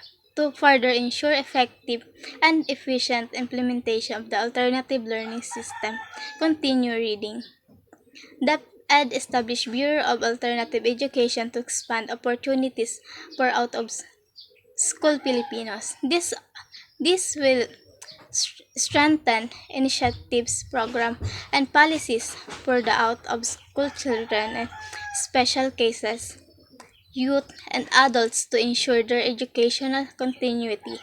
[SPEAKER 3] effective and efficient implementation of the alternative learning system. Continue reading. DepEd established Bureau of Alternative Education to expand opportunities for out of school Filipinos. This will strengthen initiatives, program, and policies for the out of school children and special cases, youth, and adults to ensure their educational continuity,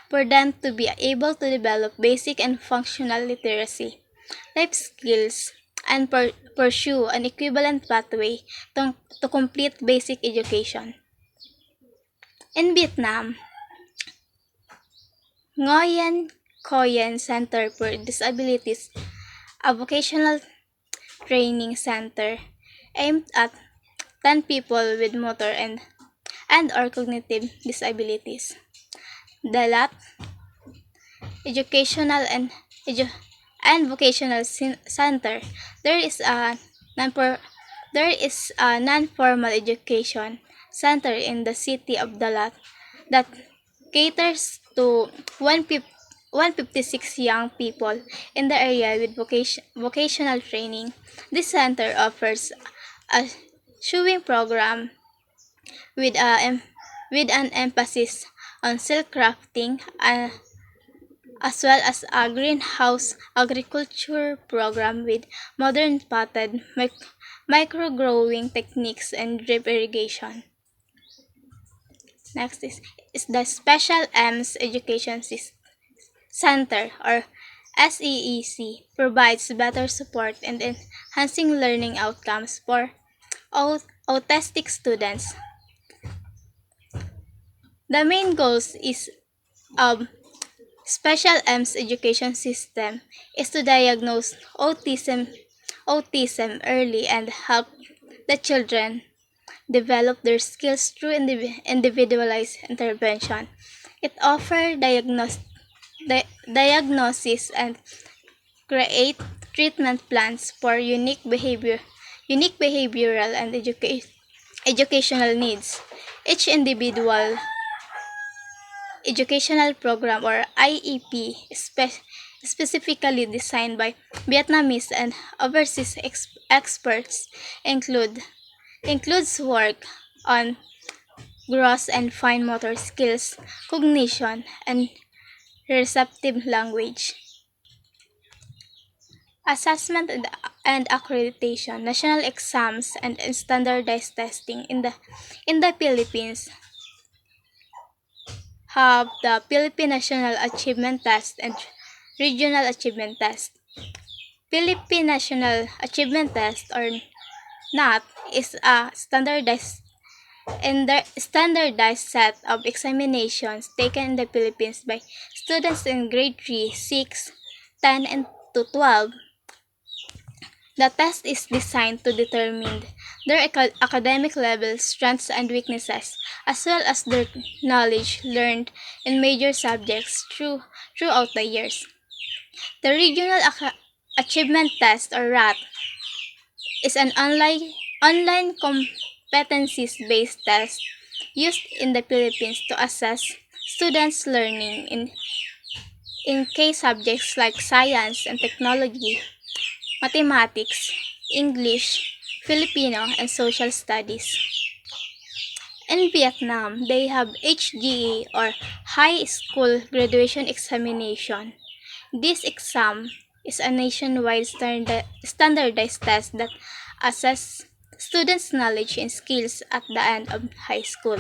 [SPEAKER 3] for them to be able to develop basic and functional literacy, life skills, and pursue an equivalent pathway to complete basic education. In Vietnam, Nguyen Coyen Center for Disabilities, a vocational training center aimed at 10 people with motor and/or cognitive disabilities. The LAT, Educational and vocational center. There is a non there is a non-formal education center in the city of Dalat that caters to 156 young people in the area with vocational training. This center offers a sewing program with with an emphasis on silk crafting, as well as a greenhouse agriculture program with modern potted micro-growing techniques and drip irrigation. Next is the Special EMS Education Center, or SEEC, provides better support and enhancing learning outcomes for autistic students. The main goals is of Special EMS education system is to diagnose autism early and help the children develop their skills through individualized intervention. It offers diagnosis and create treatment plans for unique behavioral and educational needs. Each individual educational program, or IEP, specifically designed by Vietnamese and overseas experts include includes work on gross and fine motor skills, cognition, and receptive language. Assessment and accreditation, national exams, and standardized testing in the Philippines have the Philippine National Achievement Test and Regional Achievement Test. Philippine National Achievement Test, or NAT, is a standardized set of examinations taken in the Philippines by students in grade 3, 6, 10, and to 12. The test is designed to determine their academic level, strengths, and weaknesses, as well as their knowledge learned in major subjects throughout the years. The Regional Achievement Test, or RAT, is an online competencies-based test used in the Philippines to assess students' learning in key subjects like science and technology, mathematics, English, Filipino, and social studies. In Vietnam, they have HGE, or High School Graduation Examination. This exam is a nationwide standardized test that assesses students' knowledge and skills at the end of high school.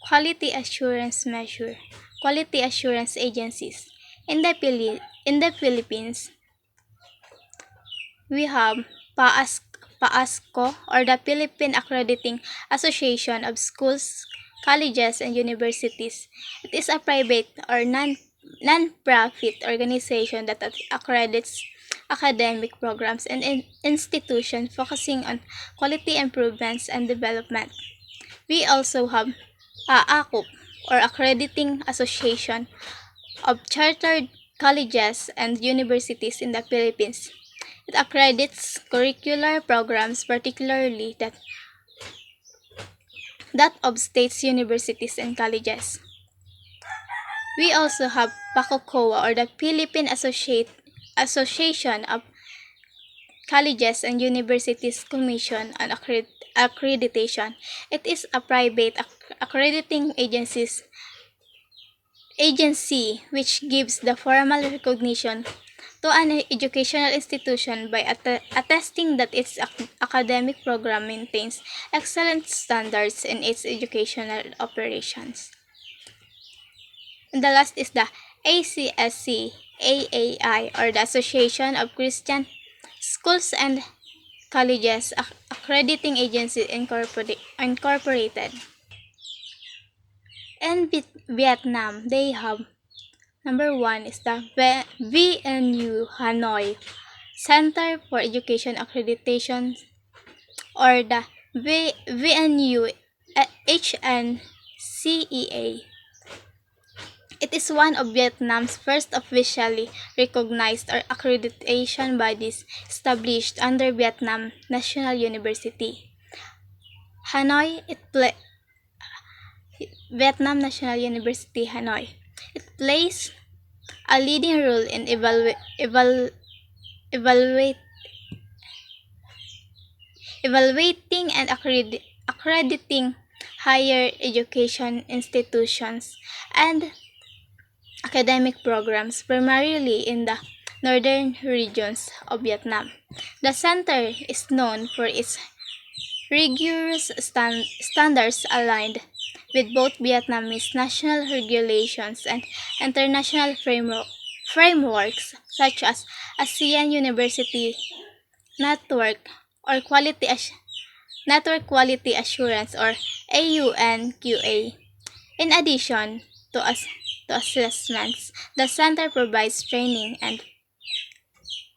[SPEAKER 3] Quality Assurance Measure. Quality Assurance Agencies. In the Philippines, we have PAASCO, or the Philippine Accrediting Association of Schools, Colleges, and Universities. It is a private or non-profit organization that accredits academic programs and institutions focusing on quality improvements and development. We also have AACUP, or Accrediting Association of Chartered Colleges and Universities in the Philippines. It accredits curricular programs, particularly that of states, universities, and colleges. We also have PACOCOA, or the Philippine Association of Colleges and Universities Commission on Accreditation. It is a private accrediting agency which gives the formal recognition to an educational institution by attesting that its academic program maintains excellent standards in its educational operations. And the last is the ACSC AAI, or the Association of Christian Schools and Colleges Accrediting Agency Incorporated. In Vietnam, they have number one is the VNU Hanoi Center for Education Accreditation, or the VNU HNCEA. It is one of Vietnam's first officially recognized or accreditation bodies established under Vietnam National University. Hanoi, Vietnam National University, Hanoi. It plays a leading role in evaluate, evaluating and accrediting higher education institutions and academic programs primarily in the northern regions of Vietnam. The center is known for its rigorous standards aligned with both Vietnamese national regulations and international frameworks such as ASEAN University Network or Network Quality Assurance or AUNQA. In addition to, to assessments, the center provides training and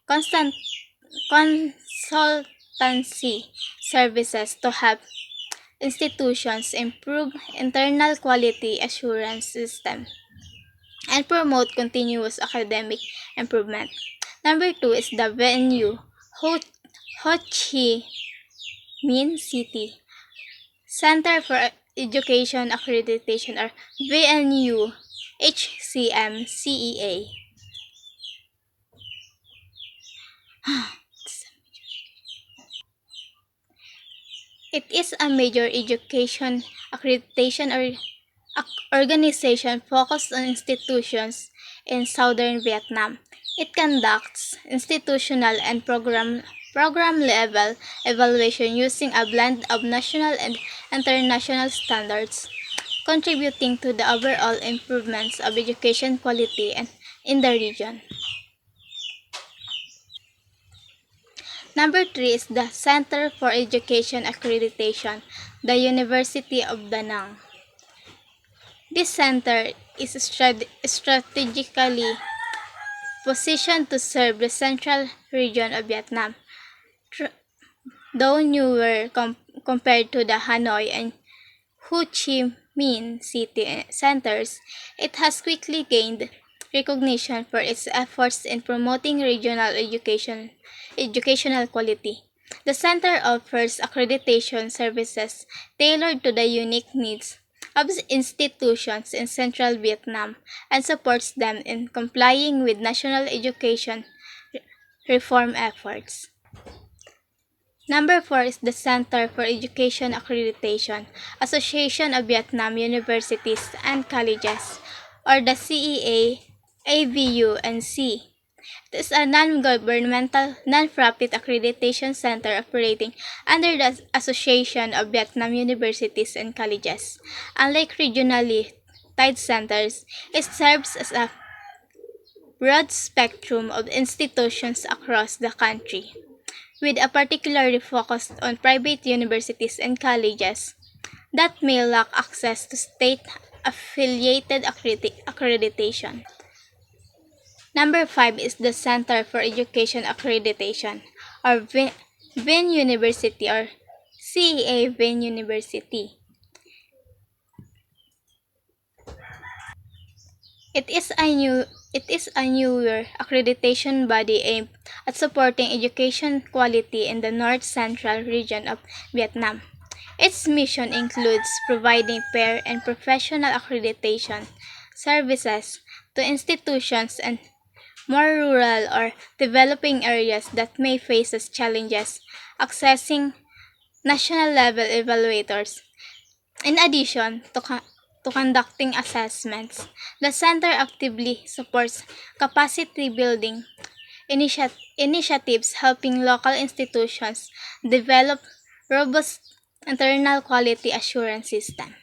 [SPEAKER 3] constant consultancy services to help institutions improve internal quality assurance system and promote continuous academic improvement. Number two is the venue, Ho, Ho Chi Minh City Center for Education Accreditation or VNU HCM CEA. It is a major education accreditation or organization focused on institutions in southern Vietnam. It conducts institutional and program level evaluation using a blend of national and international standards, contributing to the overall improvements of education quality and in the region. Number three is the Center for Education Accreditation, the University of Da Nang. This center is strategically positioned to serve the central region of Vietnam. Though newer compared to the Hanoi and Ho Chi Minh City centers, it has quickly gained recognition for its efforts in promoting regional educational quality. The center offers accreditation services tailored to the unique needs of institutions in central Vietnam and supports them in complying with national education reform efforts. Number four is the Center for Education Accreditation, Association of Vietnam Universities and Colleges, or the CEA, AVU, and C. It is a non-governmental, non-profit accreditation center operating under the Association of Vietnam Universities and Colleges. Unlike regionally tied centers, it serves as a broad spectrum of institutions across the country, with a particular focus on private universities and colleges that may lack access to state-affiliated accreditation. Number five is the Center for Education Accreditation, or VIN University, or CEA VIN University. It is a newer accreditation body aimed at supporting education quality in the north central region of Vietnam. Its mission includes providing peer and professional accreditation services to institutions in more rural or developing areas that may face as challenges accessing national level evaluators. In addition to conducting assessments, the center actively supports capacity building initiatives helping local institutions develop robust internal quality assurance system.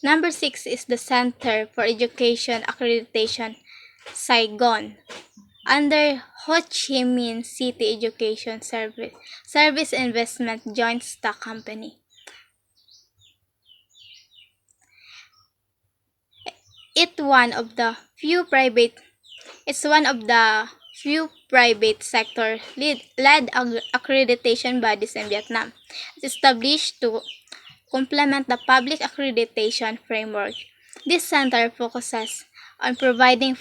[SPEAKER 3] Number six is the Center for Education Accreditation, Saigon, under Ho Chi Minh City Education Service Investment Joint Stock Company. It's one of the few private sector led accreditation bodies in Vietnam. It's established to complement the public accreditation framework. This center focuses on providing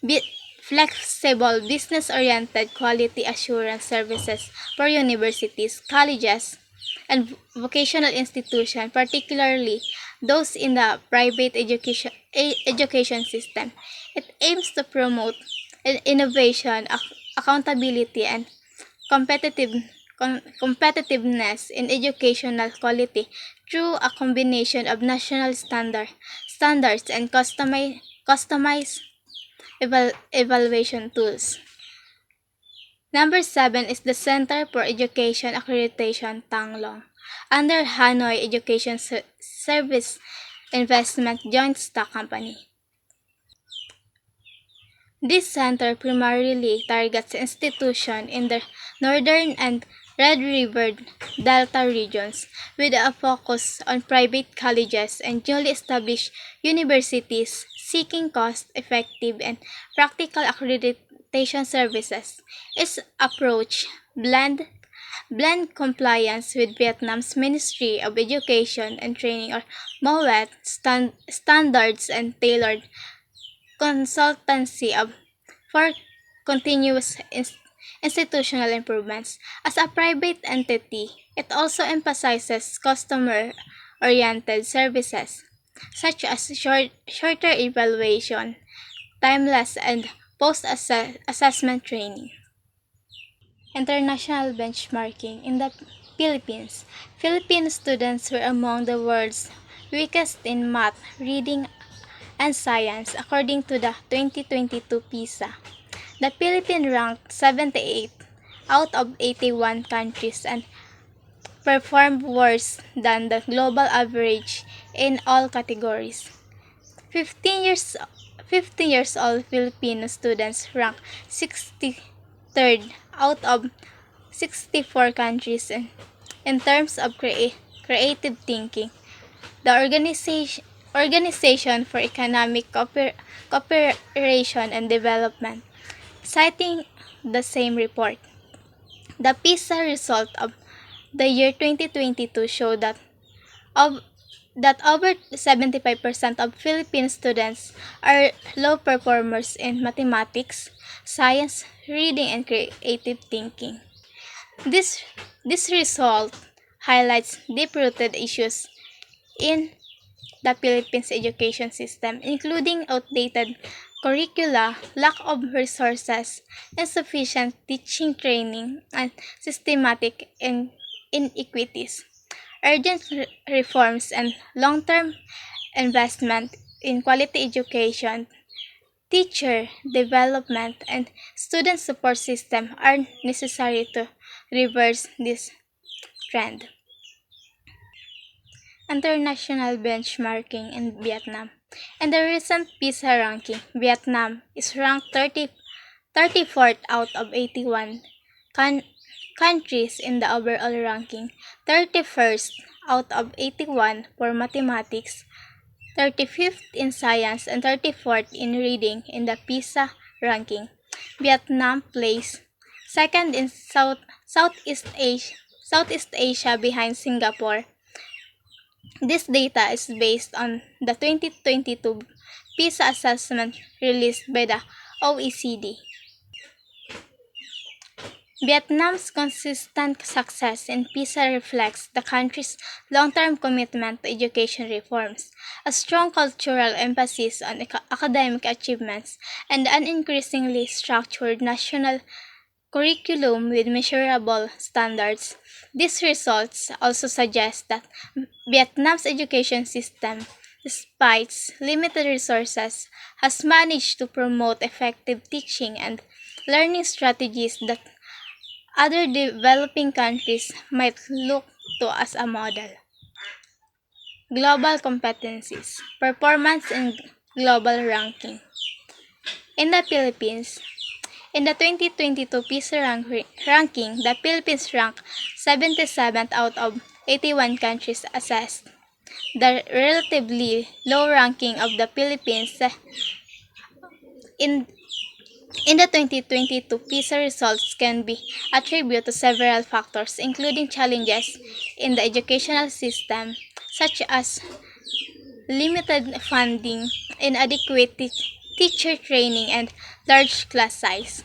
[SPEAKER 3] Bi- flexible, business-oriented quality assurance services for universities, colleges, and vocational institutions, particularly those in the private education system. It aims to promote innovation, accountability, and competitive, competitiveness in educational quality through a combination of national standards and customized evaluation tools. Number 7 is the Center for Education Accreditation Tanglong, under Hanoi Education Service Investment Joint Stock Company. This center primarily targets institutions in the northern and Red River Delta regions, with a focus on private colleges and newly established universities seeking cost-effective and practical accreditation services. Its approach blend compliance with Vietnam's Ministry of Education and Training, or MOET, standards and tailored consultancy for continuous institutional improvements. As a private entity, it also emphasizes customer-oriented services, such as shorter evaluation, timeless and post-assessment training. International benchmarking in the Philippines. Philippine students were among the world's weakest in math, reading, and science according to the 2022 PISA. The Philippines ranked 78 out of 81 countries and performed worse than the global average in all categories. 15 years 15 years old Filipino students ranked 63rd out of 64 countries in terms of creative thinking. The Organization for Economic Cooperation and Development, citing the same report. The PISA result of the year 2022 showed of, that over 75% of Philippine students are low performers in mathematics, science, reading, and creative thinking. This, this result highlights deep-rooted issues in the Philippines education system, including outdated curricula, lack of resources, insufficient teaching training, and systematic inequities. Urgent reforms and long-term investment in quality education, teacher development, and student support system are necessary to reverse this trend. International benchmarking in Vietnam. In the recent PISA ranking, Vietnam is ranked 34th out of 81 countries in the overall ranking, 31st out of 81 for mathematics, 35th in science, and 34th in reading in the PISA ranking. Vietnam placed second in Southeast Asia behind Singapore. This data is based on the 2022 PISA assessment released by the OECD. Vietnam's consistent success in PISA reflects the country's long-term commitment to education reforms, a strong cultural emphasis on academic achievements, and an increasingly structured national curriculum with measurable standards. These results also suggest that Vietnam's education system, despite limited resources, has managed to promote effective teaching and learning strategies that other developing countries might look to as a model. Global competencies, performance and global ranking. In the Philippines, in the 2022 PISA ranking, the Philippines ranked 77th out of 81 countries assessed. The relatively low ranking of the Philippines in In the 2022 PISA results can be attributed to several factors, including challenges in the educational system, such as limited funding, inadequate teacher training, and large class size.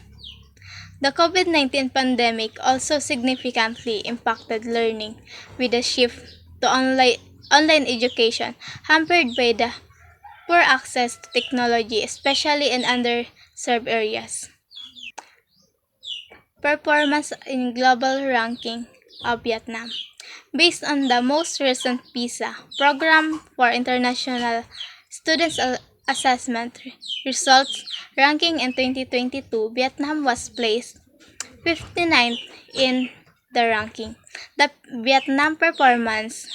[SPEAKER 3] The COVID-19 pandemic also significantly impacted learning, with a shift to online education hampered by the poor access to technology, especially in underserved areas. Performance in global ranking of Vietnam. Based on the most recent PISA program for international students assessment results ranking in 2022, Vietnam was placed 59th in the ranking. The Vietnam performance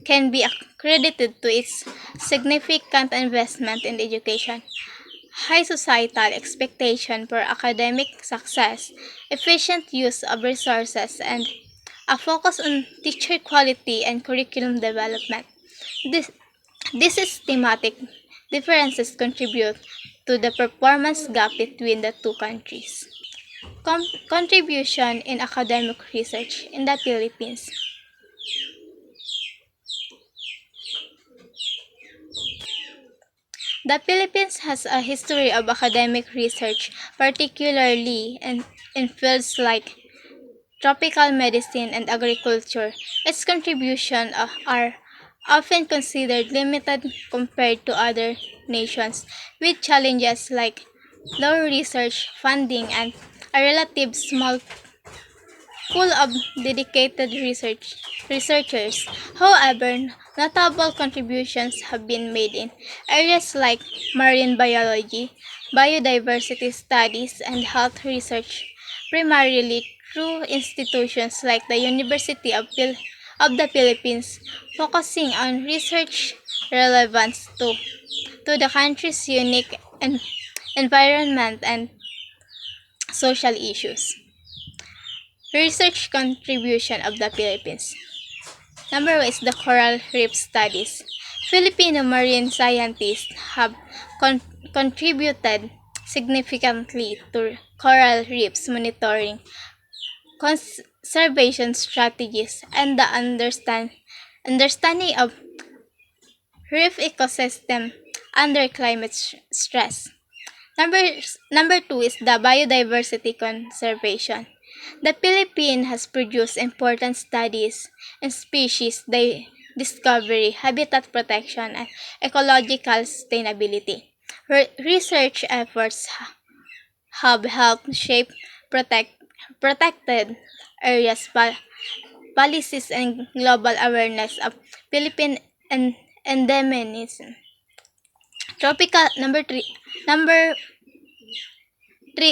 [SPEAKER 3] can be credited to its significant investment in education, high societal expectation for academic success, efficient use of resources, and a focus on teacher quality and curriculum development. This, these systematic differences contribute to the performance gap between the two countries. Contribution in academic research in the Philippines. The Philippines has a history of academic research, particularly in fields like tropical medicine and agriculture. Its contributions are often considered limited compared to other nations, with challenges like low research funding and a relative small full of dedicated researchers. However, notable contributions have been made in areas like marine biology, biodiversity studies, and health research, primarily through institutions like the University of the Philippines, focusing on research relevance to the country's unique environment and social issues. Research contribution of the Philippines. Number one is the coral reef studies. Filipino marine scientists have contributed significantly to coral reefs monitoring, conservation strategies, and the understanding of reef ecosystem under climate stress. Number two is the biodiversity conservation. The Philippines has produced important studies in species discovery, habitat protection, and ecological sustainability. Research efforts have helped shape protect, protected areas policies and global awareness of Philippine endemism. Tropical number three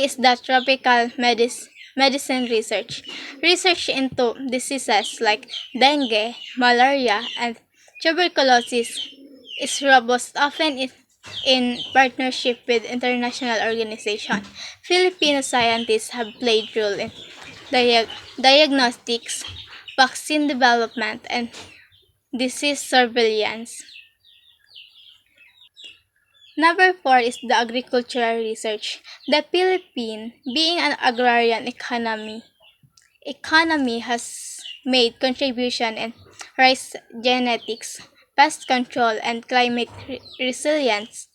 [SPEAKER 3] is the tropical medicine research. Research into diseases like dengue, malaria, and tuberculosis is robust, often in partnership with international organizations. Filipino scientists have played role in diagnostics, vaccine development, and disease surveillance. Number four is the agricultural research. The Philippines, being an agrarian economy has made contribution in rice genetics, pest control, and climate resilience.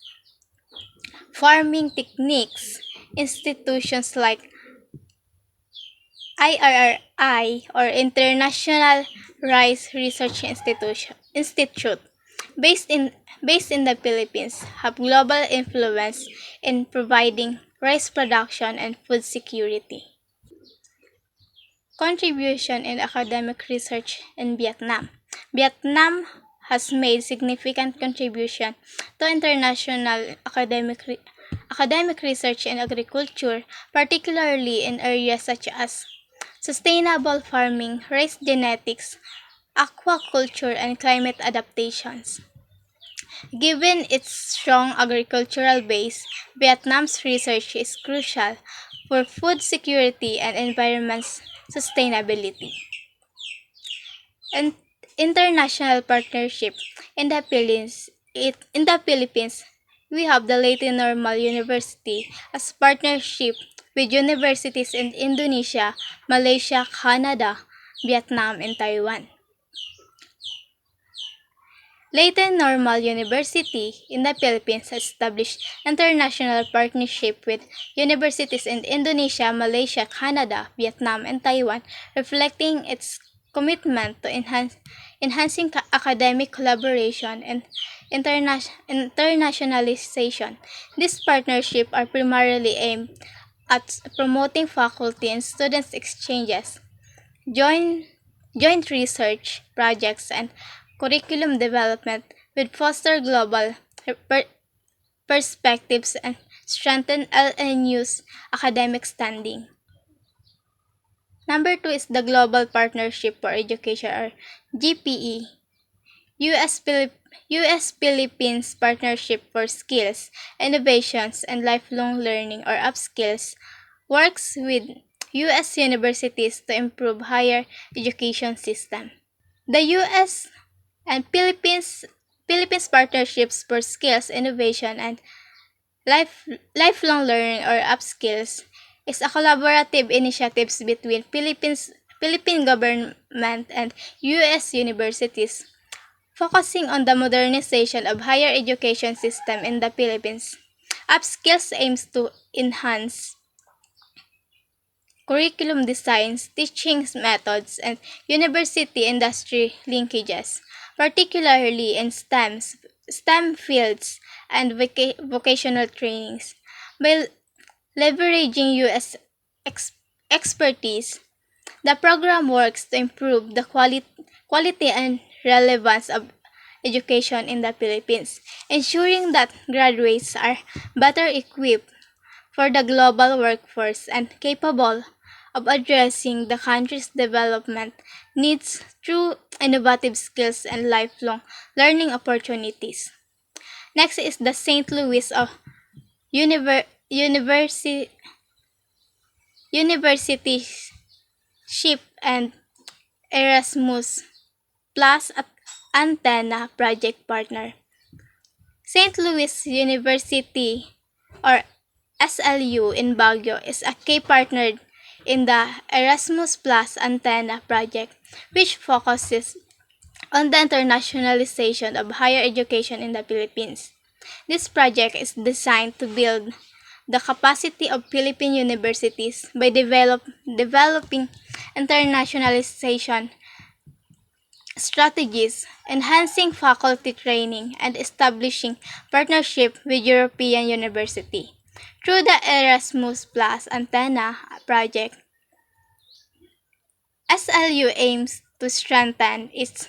[SPEAKER 3] Farming techniques, institutions like IRRI or International Rice Research Institute based in based in the Philippines have global influence in providing rice production and food security. Contribution in academic research in Vietnam. Vietnam has made significant contribution to international academic research in agriculture, particularly in areas such as sustainable farming, rice genetics, aquaculture, and climate adaptations. Given its strong agricultural base, Vietnam's research is crucial for food security and environment sustainability. And international partnership in the Philippines, we have the Leyte Normal University as partnership with universities in Indonesia, Malaysia, Canada, Vietnam, and Taiwan. Leyte Normal University in the Philippines has established international partnership with universities in Indonesia, Malaysia, Canada, Vietnam, and Taiwan, reflecting its commitment to enhancing academic collaboration and internationalization. These partnerships are primarily aimed at promoting faculty and students exchanges, joint, joint research projects, and curriculum development with foster global per- perspectives and strengthen LNU's academic standing. Number two is the Global Partnership for Education, or GPE. US, Philip- US Philippines Partnership for Skills, Innovations, and Lifelong Learning, or UpSkills, works with US universities to improve higher education system. The US and Philippines Partnerships for Skills, Innovation, and Lifelong Learning, or UpSkills, is a collaborative initiative between Philippine government and US universities, focusing on the modernization of higher education system in the Philippines. UpSkills aims to enhance curriculum designs, teaching methods, and university-industry linkages, particularly in STEM fields and vocational trainings. By leveraging U.S. Ex- expertise, the program works to improve the quality and relevance of education in the Philippines, ensuring that graduates are better equipped for the global workforce and capable of addressing the country's development needs through innovative skills and lifelong learning opportunities. Next is the St. Louis University Ship and Erasmus Plus Antenna Project Partner. St. Louis University, or SLU in Baguio, is a key partner in the Erasmus Plus Antenna project, which focuses on the internationalization of higher education in the Philippines. This project is designed to build the capacity of Philippine universities by developing internationalization strategies, enhancing faculty training, and establishing partnership with European university. Through the Erasmus Plus Antenna project, SLU aims to strengthen its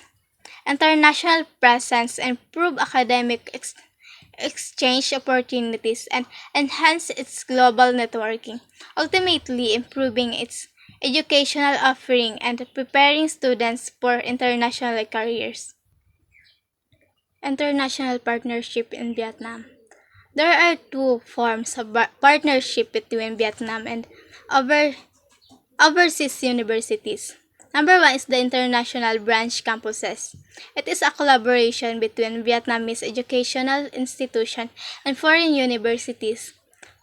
[SPEAKER 3] international presence, improve academic exchange opportunities, and enhance its global networking, ultimately improving its educational offering and preparing students for international careers. International partnership in Vietnam. There are two forms of partnership between Vietnam and over overseas universities. Number one is the International Branch Campuses. It is a collaboration between Vietnamese educational institutions and foreign universities,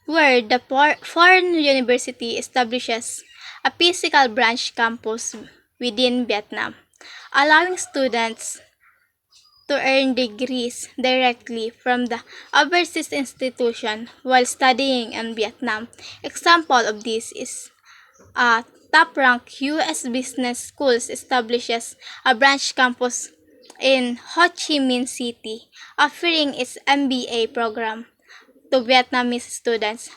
[SPEAKER 3] where the foreign university establishes a physical branch campus within Vietnam, allowing students to earn degrees directly from the overseas institution while studying in Vietnam. Example of this is top-ranked U.S. business schools establishes a branch campus in Ho Chi Minh City, offering its MBA program to Vietnamese students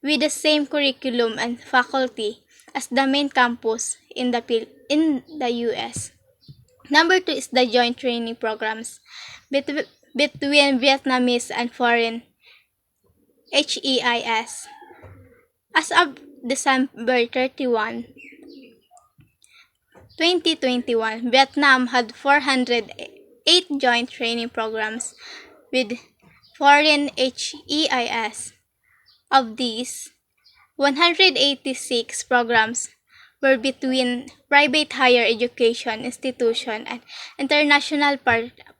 [SPEAKER 3] with the same curriculum and faculty as the main campus in the U.S. Number two is the joint training programs between Vietnamese and foreign HEIS. As of December 31, 2021, Vietnam had 408 joint training programs with foreign HEIS. Of these, 186 programs were between private higher education institutions and international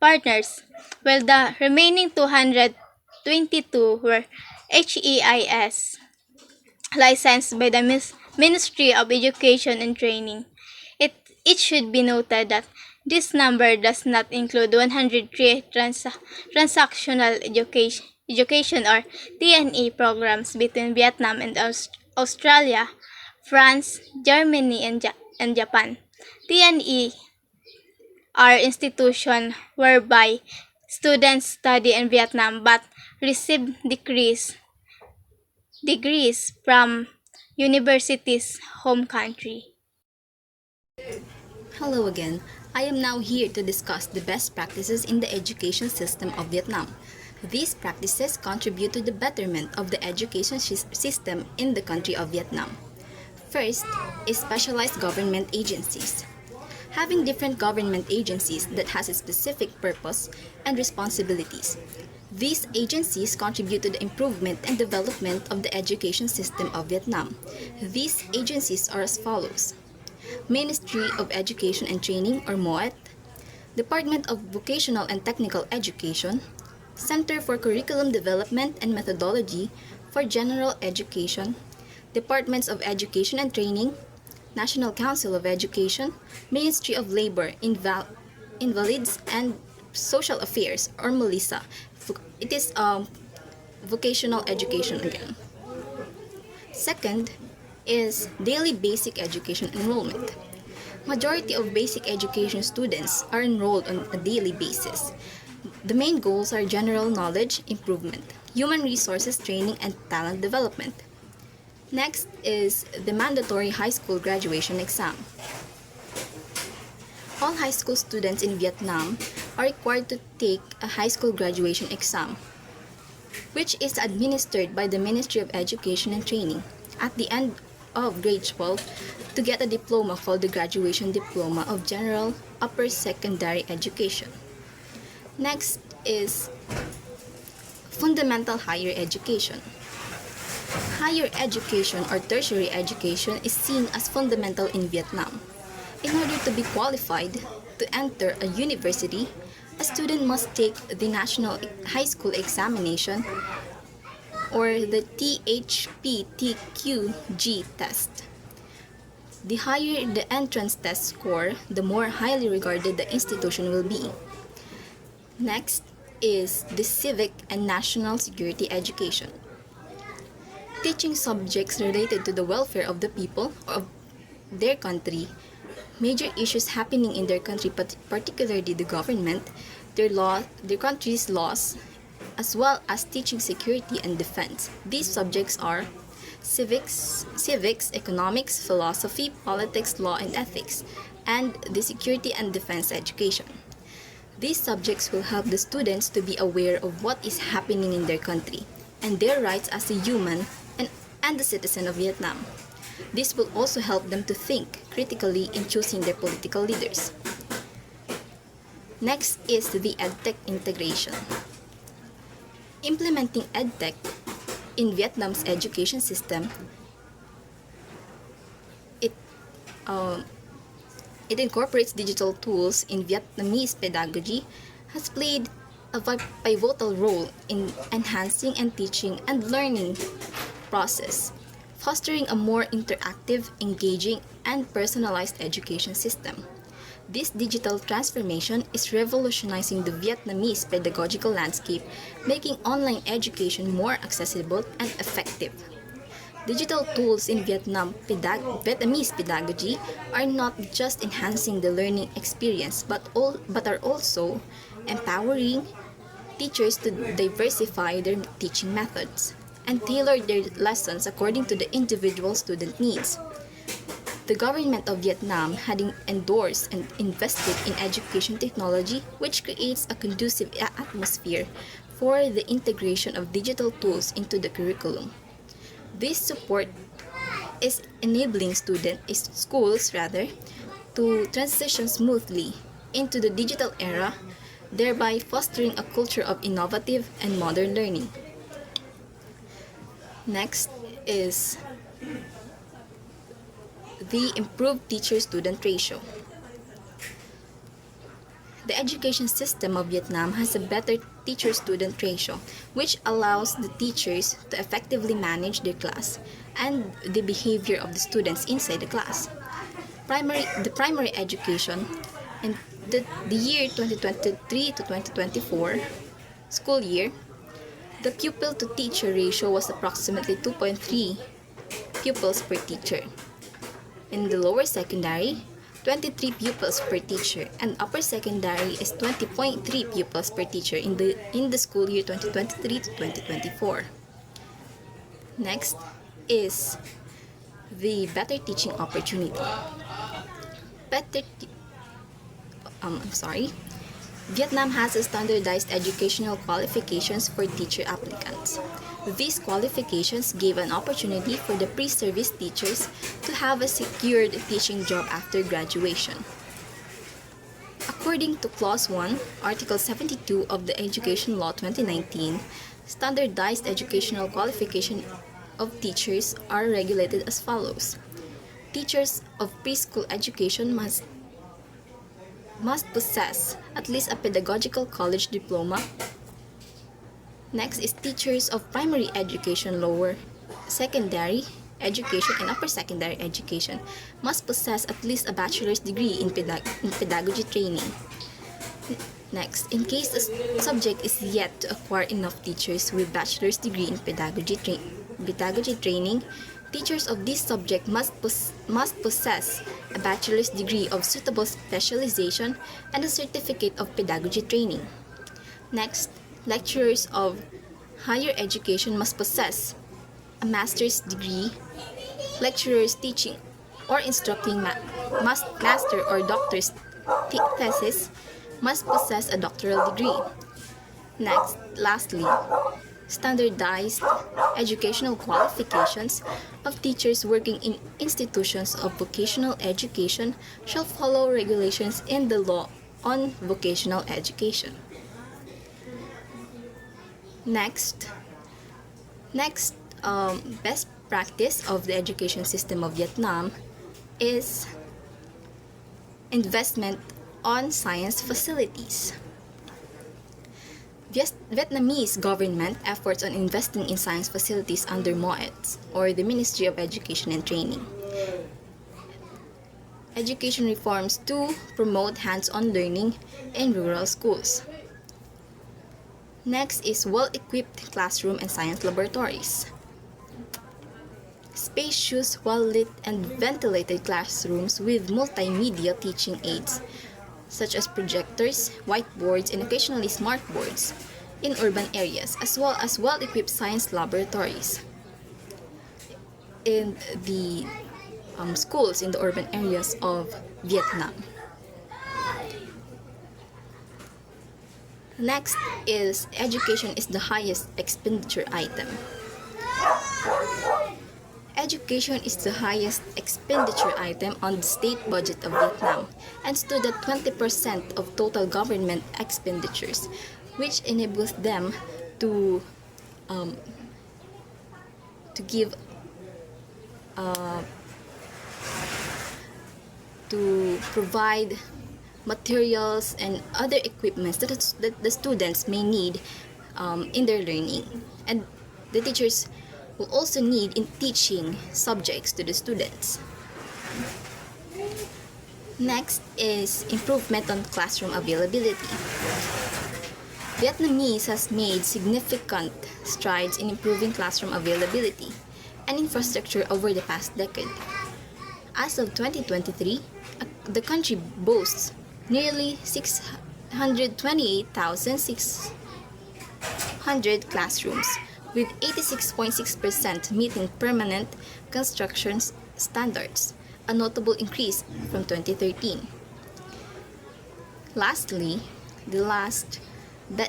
[SPEAKER 3] partners, while the remaining 22 were HEIS, licensed by the Ministry of Education and Training. It should be noted that this number does not include 103 transactional education or TNE programs between Vietnam and Australia, France, Germany, and Japan. TNE are institutions whereby students study in Vietnam but receive degrees from university's home country.
[SPEAKER 1] Hello again. I am now here to discuss the best practices in the education system of Vietnam. These practices contribute to the betterment of the education system in the country of Vietnam. First is specialized government agencies. Having different government agencies that has a specific purpose and responsibilities. These agencies contribute to the improvement and development of the education system of Vietnam. These agencies are as follows: Ministry of Education and Training or MOET, Department of Vocational and Technical Education, Center for Curriculum Development and Methodology for General Education, Departments of Education and Training, National Council of Education, Ministry of Labor, Invalids and Social Affairs or MOLISA. It is vocational education again. Second is daily basic education enrollment. Majority of basic education students are enrolled on a daily basis. The main goals are general knowledge improvement, human resources training, and talent development. Next is the mandatory high school graduation exam. All high school students in Vietnam are required to take a high school graduation exam, which is administered by the Ministry of Education and Training at the end of grade 12 to get a diploma called the Graduation Diploma of General Upper Secondary Education. Next is fundamental higher education. Higher education or tertiary education is seen as fundamental in Vietnam. In order to be qualified to enter a university, a student must take the National High School Examination or the THPTQG test. The higher the entrance test score, the more highly regarded the institution will be. Next is the civic and national security education. Teaching subjects related to the welfare of the people of their country, major issues happening in their country, particularly the government, their country's laws, as well as teaching security and defense. These subjects are civics, economics, philosophy, politics, law, and ethics, and the security and defense education. These subjects will help the students to be aware of what is happening in their country and their rights as a human and a citizen of Vietnam. This will also help them to think critically in choosing their political leaders. Next is the EdTech integration. Implementing EdTech in Vietnam's education system, it incorporates digital tools in Vietnamese pedagogy, has played a pivotal role in enhancing and teaching and learning process, fostering a more interactive, engaging, and personalized education system. This digital transformation is revolutionizing the Vietnamese pedagogical landscape, making online education more accessible and effective. Digital tools in Vietnamese pedagogy are not just enhancing the learning experience but are also empowering teachers to diversify their teaching methods and tailor their lessons according to the individual student needs. The government of Vietnam had endorsed and invested in education technology, which creates a conducive atmosphere for the integration of digital tools into the curriculum. This support is enabling schools to transition smoothly into the digital era, thereby fostering a culture of innovative and modern learning. Next is the improved teacher-student ratio. The education system of Vietnam has a better teacher-student ratio, which allows the teachers to effectively manage their class and the behavior of the students inside the class. The primary education in the year 2023 to 2024 school year, the pupil to teacher ratio was approximately 2.3 pupils per teacher. In the lower secondary, 23 pupils per teacher, and upper secondary is 20.3 pupils per teacher in the school year 2023 to 2024. Next is the better teaching opportunity. Vietnam has standardized educational qualifications for teacher applicants. These qualifications gave an opportunity for the pre-service teachers to have a secured teaching job after graduation. According to Clause 1, Article 72 of the Education Law 2019, standardized educational qualification of teachers are regulated as follows. Teachers of preschool education must possess at least a pedagogical college diploma. Next is teachers of primary education, lower secondary education, and upper secondary education must possess at least a bachelor's degree in pedagogy training. Next, in case the subject is yet to acquire enough teachers with bachelor's degree in pedagogy training, teachers of this subject must possess a bachelor's degree of suitable specialization and a certificate of pedagogy training. Next, lecturers of higher education must possess a master's degree. Lecturers teaching or instructing master or doctor's thesis must possess a doctoral degree. Next, lastly, standardized educational qualifications of teachers working in institutions of vocational education shall follow regulations in the law on vocational education. Next, best practice of the education system of Vietnam is investment on science facilities. Vietnamese government efforts on investing in science facilities under MOET, or the Ministry of Education and Training. Education reforms to promote hands-on learning in rural schools. Next is well-equipped classroom and science laboratories. Spacious, well-lit, and ventilated classrooms with multimedia teaching aids, such as projectors, whiteboards, and occasionally smartboards in urban areas, as well as well-equipped science laboratories in the schools in the urban areas of Vietnam. Next is education is the highest expenditure item. Education is the highest expenditure item on the state budget of Vietnam and stood at 20% of total government expenditures, which enables them to provide materials and other equipments that the students may need in their learning, and the teachers will also need in teaching subjects to the students. Next is improvement on classroom availability. Vietnamese has made significant strides in improving classroom availability and infrastructure over the past decade. As of 2023, the country boasts nearly 628,600 classrooms, with 86.6% meeting permanent construction standards, a notable increase from 2013. Lastly, the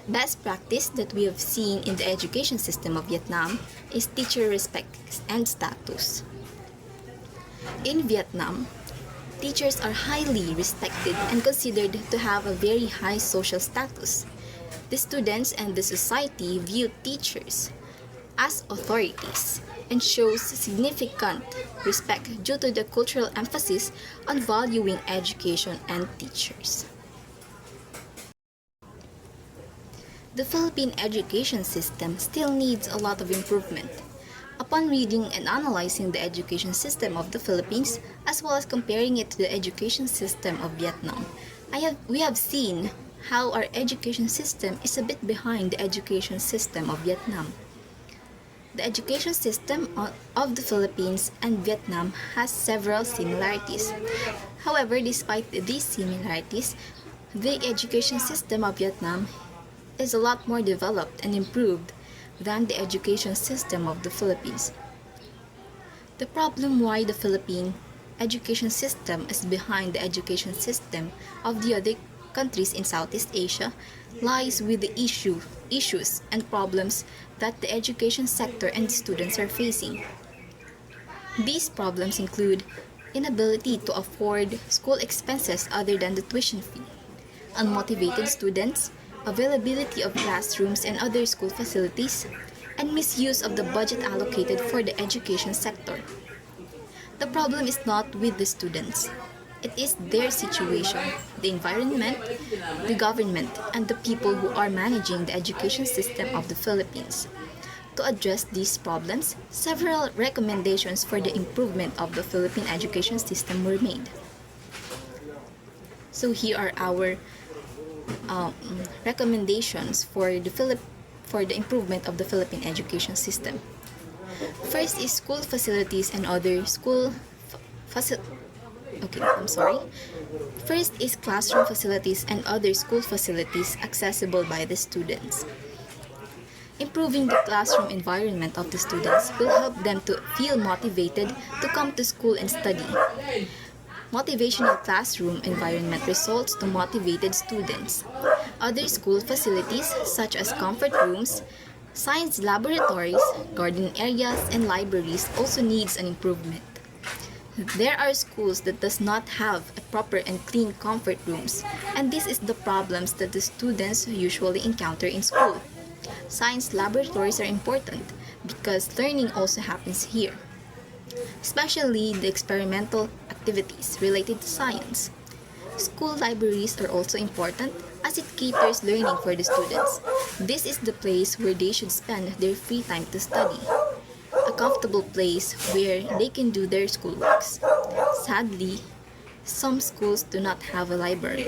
[SPEAKER 1] best practice that we have seen in the education system of Vietnam is teacher respect and status. In Vietnam, teachers are highly respected and considered to have a very high social status. The students and the society view teachers as authorities and shows significant respect due to the cultural emphasis on valuing education and teachers. The Philippine education system still needs a lot of improvement. Upon reading and analyzing the education system of the Philippines, as well as comparing it to the education system of Vietnam, we have seen how our education system is a bit behind the education system of Vietnam. The education system of the Philippines and Vietnam has several similarities. However, despite these similarities, the education system of Vietnam is a lot more developed and improved than the education system of the Philippines. The problem why the Philippine education system is behind the education system of the other countries in Southeast Asia lies with the issues and problems that the education sector and students are facing. These problems include inability to afford school expenses other than the tuition fee, unmotivated students, availability of classrooms and other school facilities, and misuse of the budget allocated for the education sector. The problem is not with the students. It is their situation, the environment, the government, and the people who are managing the education system of the Philippines. To address these problems, several recommendations for the improvement of the Philippine education system were made. So here are our recommendations for the improvement of the Philippine education system. First is school facilities and other school First is classroom facilities and other school facilities accessible by the students. Improving the classroom environment of the students will help them to feel motivated to come to school and study. Motivational classroom environment results to motivated students. Other school facilities such as comfort rooms, science laboratories, garden areas, and libraries also needs an improvement. There are schools that does not have a proper and clean comfort rooms, and this is the problems that the students usually encounter in school. Science laboratories are important because learning also happens here, especially the experimental activities related to science. School libraries are also important as it caters learning for the students. This is the place where they should spend their free time to study, a comfortable place where they can do their schoolworks. Sadly, some schools do not have a library,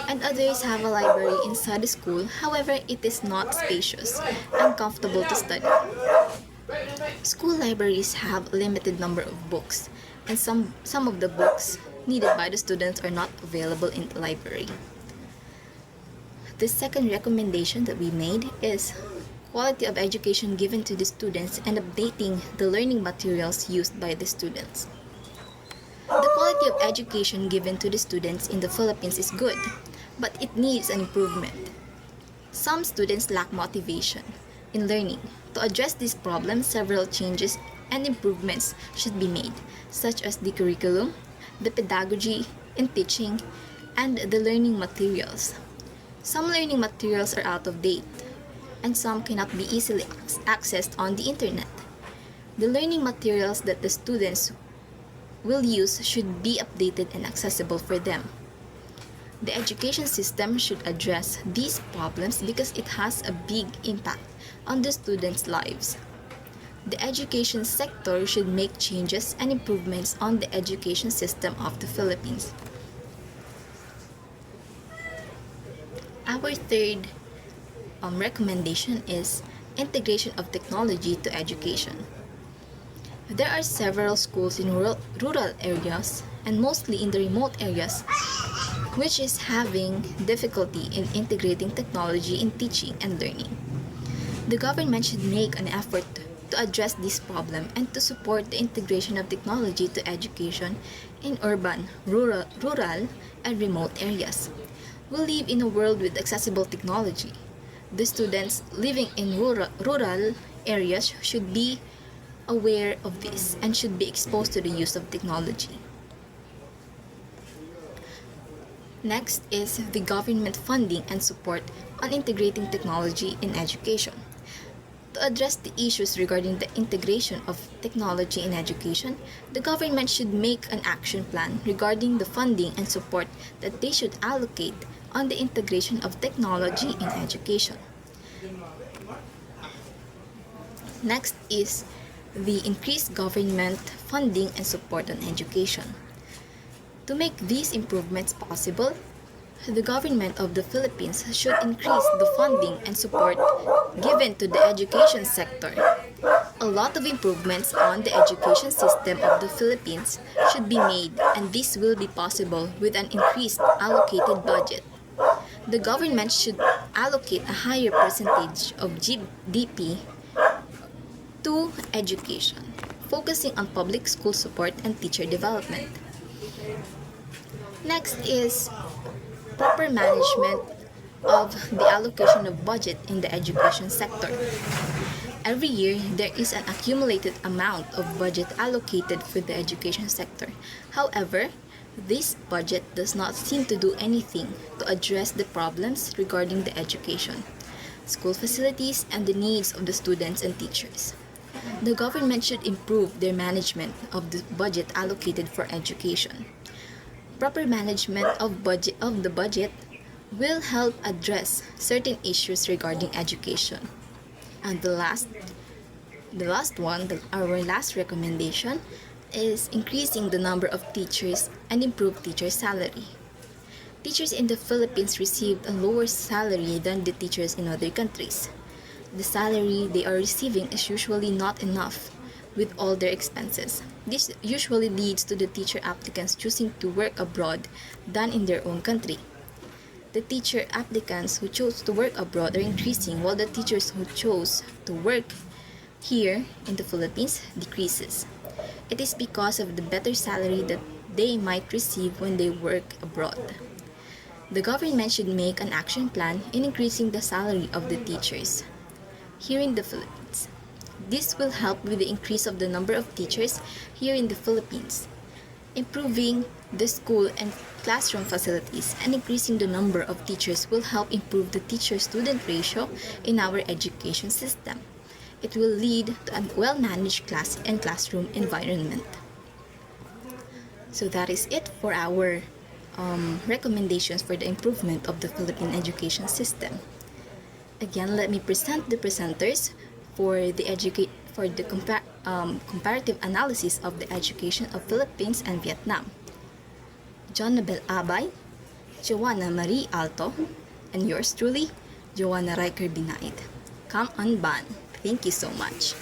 [SPEAKER 1] and others have a library inside the school, however, it is not spacious and comfortable to study. School libraries have a limited number of books, and some of the books needed by the students are not available in the library. The second recommendation that we made is quality of education given to the students and updating the learning materials used by the students. The quality of education given to the students in the Philippines is good, but it needs an improvement. Some students lack motivation in learning. To address this problem, several changes and improvements should be made, such as the curriculum, the pedagogy in teaching, and the learning materials. Some learning materials are out of date, and some cannot be easily accessed on the internet. The learning materials that the students will use should be updated and accessible for them. The education system should address these problems because it has a big impact on the students' lives. The education sector should make changes and improvements on the education system of the Philippines. Our third recommendation is integration of technology to education. There are several schools in rural areas and mostly in the remote areas which is having difficulty in integrating technology in teaching and learning. The government should make an effort to address this problem and to support the integration of technology to education in urban, rural, and remote areas. We live in a world with accessible technology. The students living in rural areas should be aware of this and should be exposed to the use of technology. Next is the government funding and support on integrating technology in education. To address the issues regarding the integration of technology in education, the government should make an action plan regarding the funding and support that they should allocate on the integration of technology in education. Next is the increased government funding and support on education. To make these improvements possible, the government of the Philippines should increase the funding and support given to the education sector. A lot of improvements on the education system of the Philippines should be made, and this will be possible with an increased allocated budget. The government should allocate a higher percentage of GDP to education, focusing on public school support and teacher development. Next is proper management of the allocation of budget in the education sector. Every year, there is an accumulated amount of budget allocated for the education sector. However, this budget does not seem to do anything to address the problems regarding the education, school facilities, and the needs of the students and teachers. The government should improve their management of the budget allocated for education. Proper management of the budget will help address certain issues regarding education. And our last recommendation is increasing the number of teachers and improve teacher salary. Teachers in the Philippines receive a lower salary than the teachers in other countries. The salary they are receiving is usually not enough with all their expenses. This usually leads to the teacher applicants choosing to work abroad than in their own country. The teacher applicants who chose to work abroad are increasing, while the teachers who chose to work here in the Philippines decreases. It is because of the better salary that they might receive when they work abroad. The government should make an action plan in increasing the salary of the teachers here in the Philippines. This will help with the increase of the number of teachers here in the Philippines, improving the school and classroom facilities, and increasing the number of teachers will help improve the teacher-student ratio in our education system. It will lead to a well-managed class and classroom environment. So that is it for our recommendations for the improvement of the Philippine education system. Again, let me present the presenters for the comparative analysis of the education of Philippines and Vietnam. John Nabel Abay, Joanna Marie Alto, and yours truly, Joanna Riker Binaid. Come on, Ban. Thank you so much.